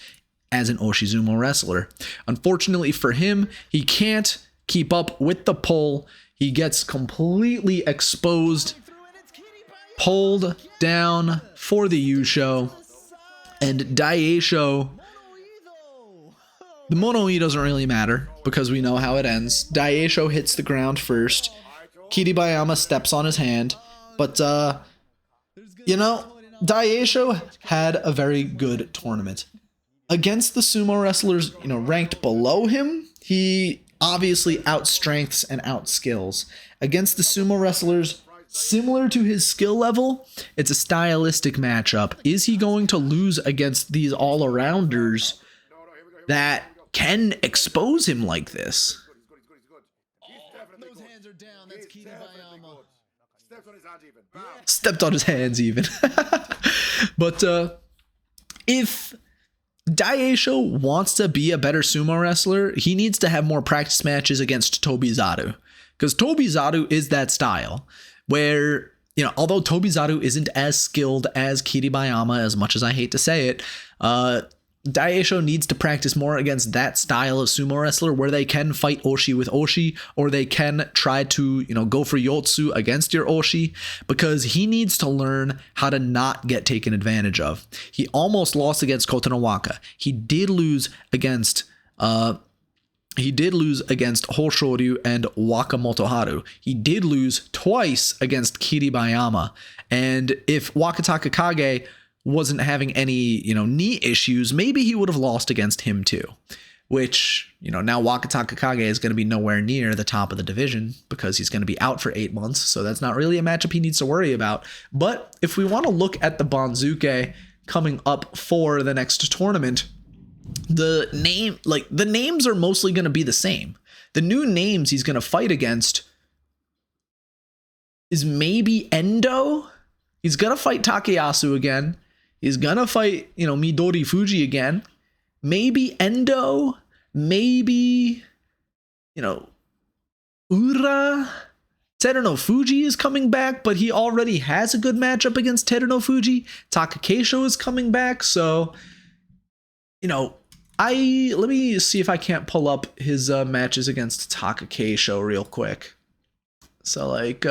A: as an Oshizumo wrestler. Unfortunately for him, he can't keep up with the pull. He gets completely exposed, pulled down for the Yusho, and Daieisho, the mono-e doesn't really matter because we know how it ends. Daieisho hits the ground first. Kiribayama steps on his hand. But, you know, Daieisho had a very good tournament. Against the sumo wrestlers, you know, ranked below him, he obviously outstrengths and outskills. Against the sumo wrestlers similar to his skill level, it's a stylistic matchup. Is he going to lose against these all-arounders that can expose him like this?
B: Those hands are down. That's Kiribayama.
A: Stepped on his hands even. But if Daieisho wants to be a better sumo wrestler, he needs to have more practice matches against Tobizaru. Because Tobizaru is that style where, you know, although Tobizaru isn't as skilled as Kiribayama, as much as I hate to say it, Daieisho needs to practice more against that style of sumo wrestler where they can fight Oshi with Oshi, or they can try to, you know, go for Yotsu against your Oshi, because he needs to learn how to not get taken advantage of. He almost lost against Kotonowaka. He did lose against Hoshoryu and Wakamotoharu. He did lose twice against Kiribayama. And if Wakataka Kage wasn't having any, you know, knee issues, maybe he would have lost against him too. Which, you know, now Wakataka Kage is going to be nowhere near the top of the division because he's going to be out for 8 months. So that's not really a matchup he needs to worry about. But if we want to look at the Banzuke coming up for the next tournament, the names are mostly going to be the same. The new names he's going to fight against is maybe Endo. He's going to fight Takayasu again. He's going to fight, you know, Midori Fuji again. Maybe Endo. Maybe, you know, Ura. Teruno Fuji is coming back, but he already has a good matchup against Teruno Fuji. Takakeisho is coming back, so, you know, let me see if I can't pull up his matches against Takakeisho real quick. So, like,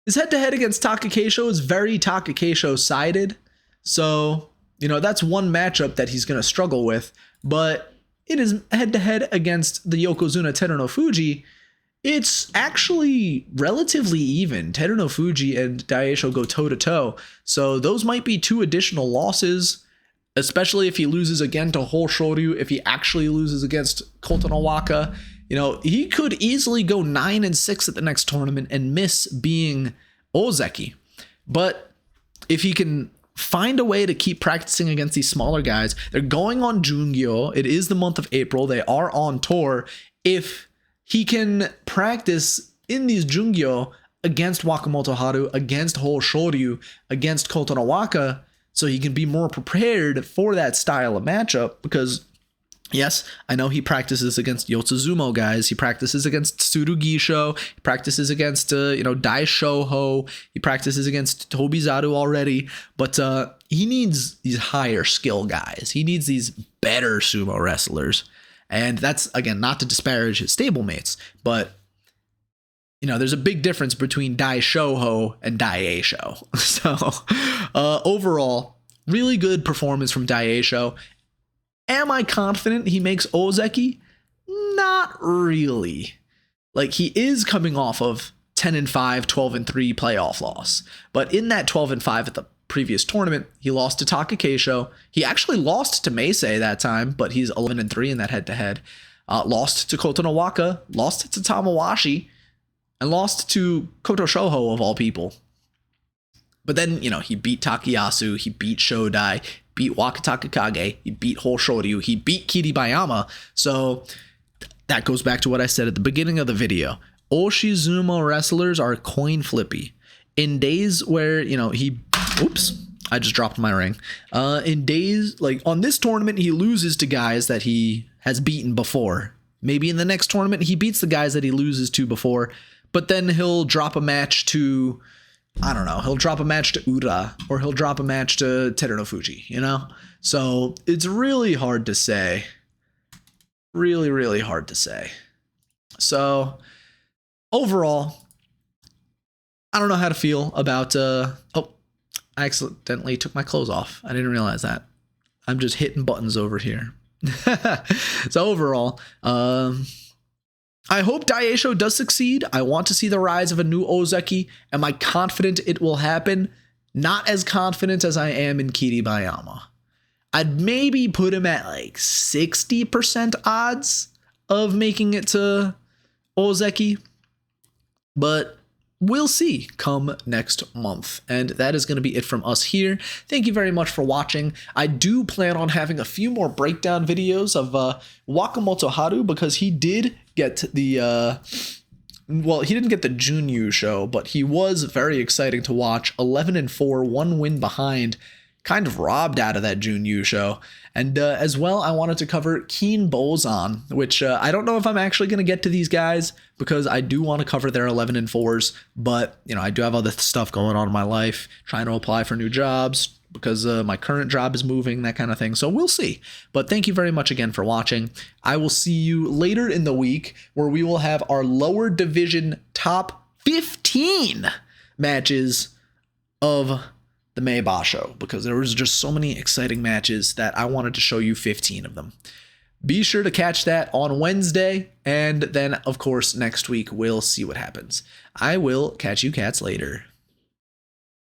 A: his head-to-head against Takakeisho is very Takakeisho-sided. So, you know, that's one matchup that he's going to struggle with. But it is head-to-head against the Yokozuna Teruno Fuji. It's actually relatively even. Teruno Fuji and Daieisho go toe-to-toe. So those might be 2 additional losses, especially if he loses again to Hoshoryu, if he actually loses against Kotonowaka. You know, he could easily go 9-6 at the next tournament and miss being Ozeki. But if he can find a way to keep practicing against these smaller guys, they're going on Jungyo. It is the month of April. They are on tour. If he can practice in these Jungyo against Wakamoto Haru, against Hoshoryu, against Kotonowaka, so he can be more prepared for that style of matchup. Because yes, I know he practices against LeoDSumo guys. He practices against Tsurugisho. He practices against, Daieisho. He practices against Tobizaru already. But he needs these higher skill guys. He needs these better sumo wrestlers. And that's, again, not to disparage his stablemates. But, there's a big difference between Daieisho and Daieisho. So, overall, really good performance from Daieisho. Am I confident he makes Ozeki? Not really. Like, he is coming off of 10-5, 12-3 playoff loss. But in that 12-5 at the previous tournament, he lost to Takakeisho. He actually lost to Meisei that time, but he's 11-3 in that head-to-head. Lost to Kotonowaka, lost to Tamawashi, and lost to Koto Shoho of all people. But then, he beat Takayasu, he beat Shodai, beat Wakataka Kage, he beat Hoshoryu, he beat Kiribayama. So that goes back to what I said at the beginning of the video. Oshizumo wrestlers are coin flippy. In days where, oops, I just dropped my ring. In days, like on this tournament, he loses to guys that he has beaten before. Maybe in the next tournament, he beats the guys that he loses to before, but then he'll drop a match to, I don't know, he'll drop a match to Ura, or he'll drop a match to Terunofuji, So it's really hard to say. Really, really hard to say. So overall, I don't know how to feel about, I accidentally took my clothes off. I didn't realize that. I'm just hitting buttons over here. So overall, I hope Daieisho does succeed. I want to see the rise of a new Ozeki. Am I confident it will happen? Not as confident as I am in Kiribayama. I'd maybe put him at like 60% odds of making it to Ozeki. But we'll see come next month. And that is going to be it from us here. Thank you very much for watching. I do plan on having a few more breakdown videos of Wakamoto Haru, because he did get the he didn't get the jun-yusho, but he was very exciting to watch. 11-4, 1 win behind, kind of robbed out of that jun-yusho. And as well, I wanted to cover Keen Bozan, which I don't know if I'm actually going to get to these guys, because I do want to cover their 11-4s, but I do have other stuff going on in my life, trying to apply for new jobs, because my current job is moving, that kind of thing. So we'll see. But thank you very much again for watching. I will see you later in the week, where we will have our lower division top 15 matches of the Daieisho, because there was just so many exciting matches that I wanted to show you 15 of them. Be sure to catch that on Wednesday, and then of course next week we'll see what happens. I will catch you cats later.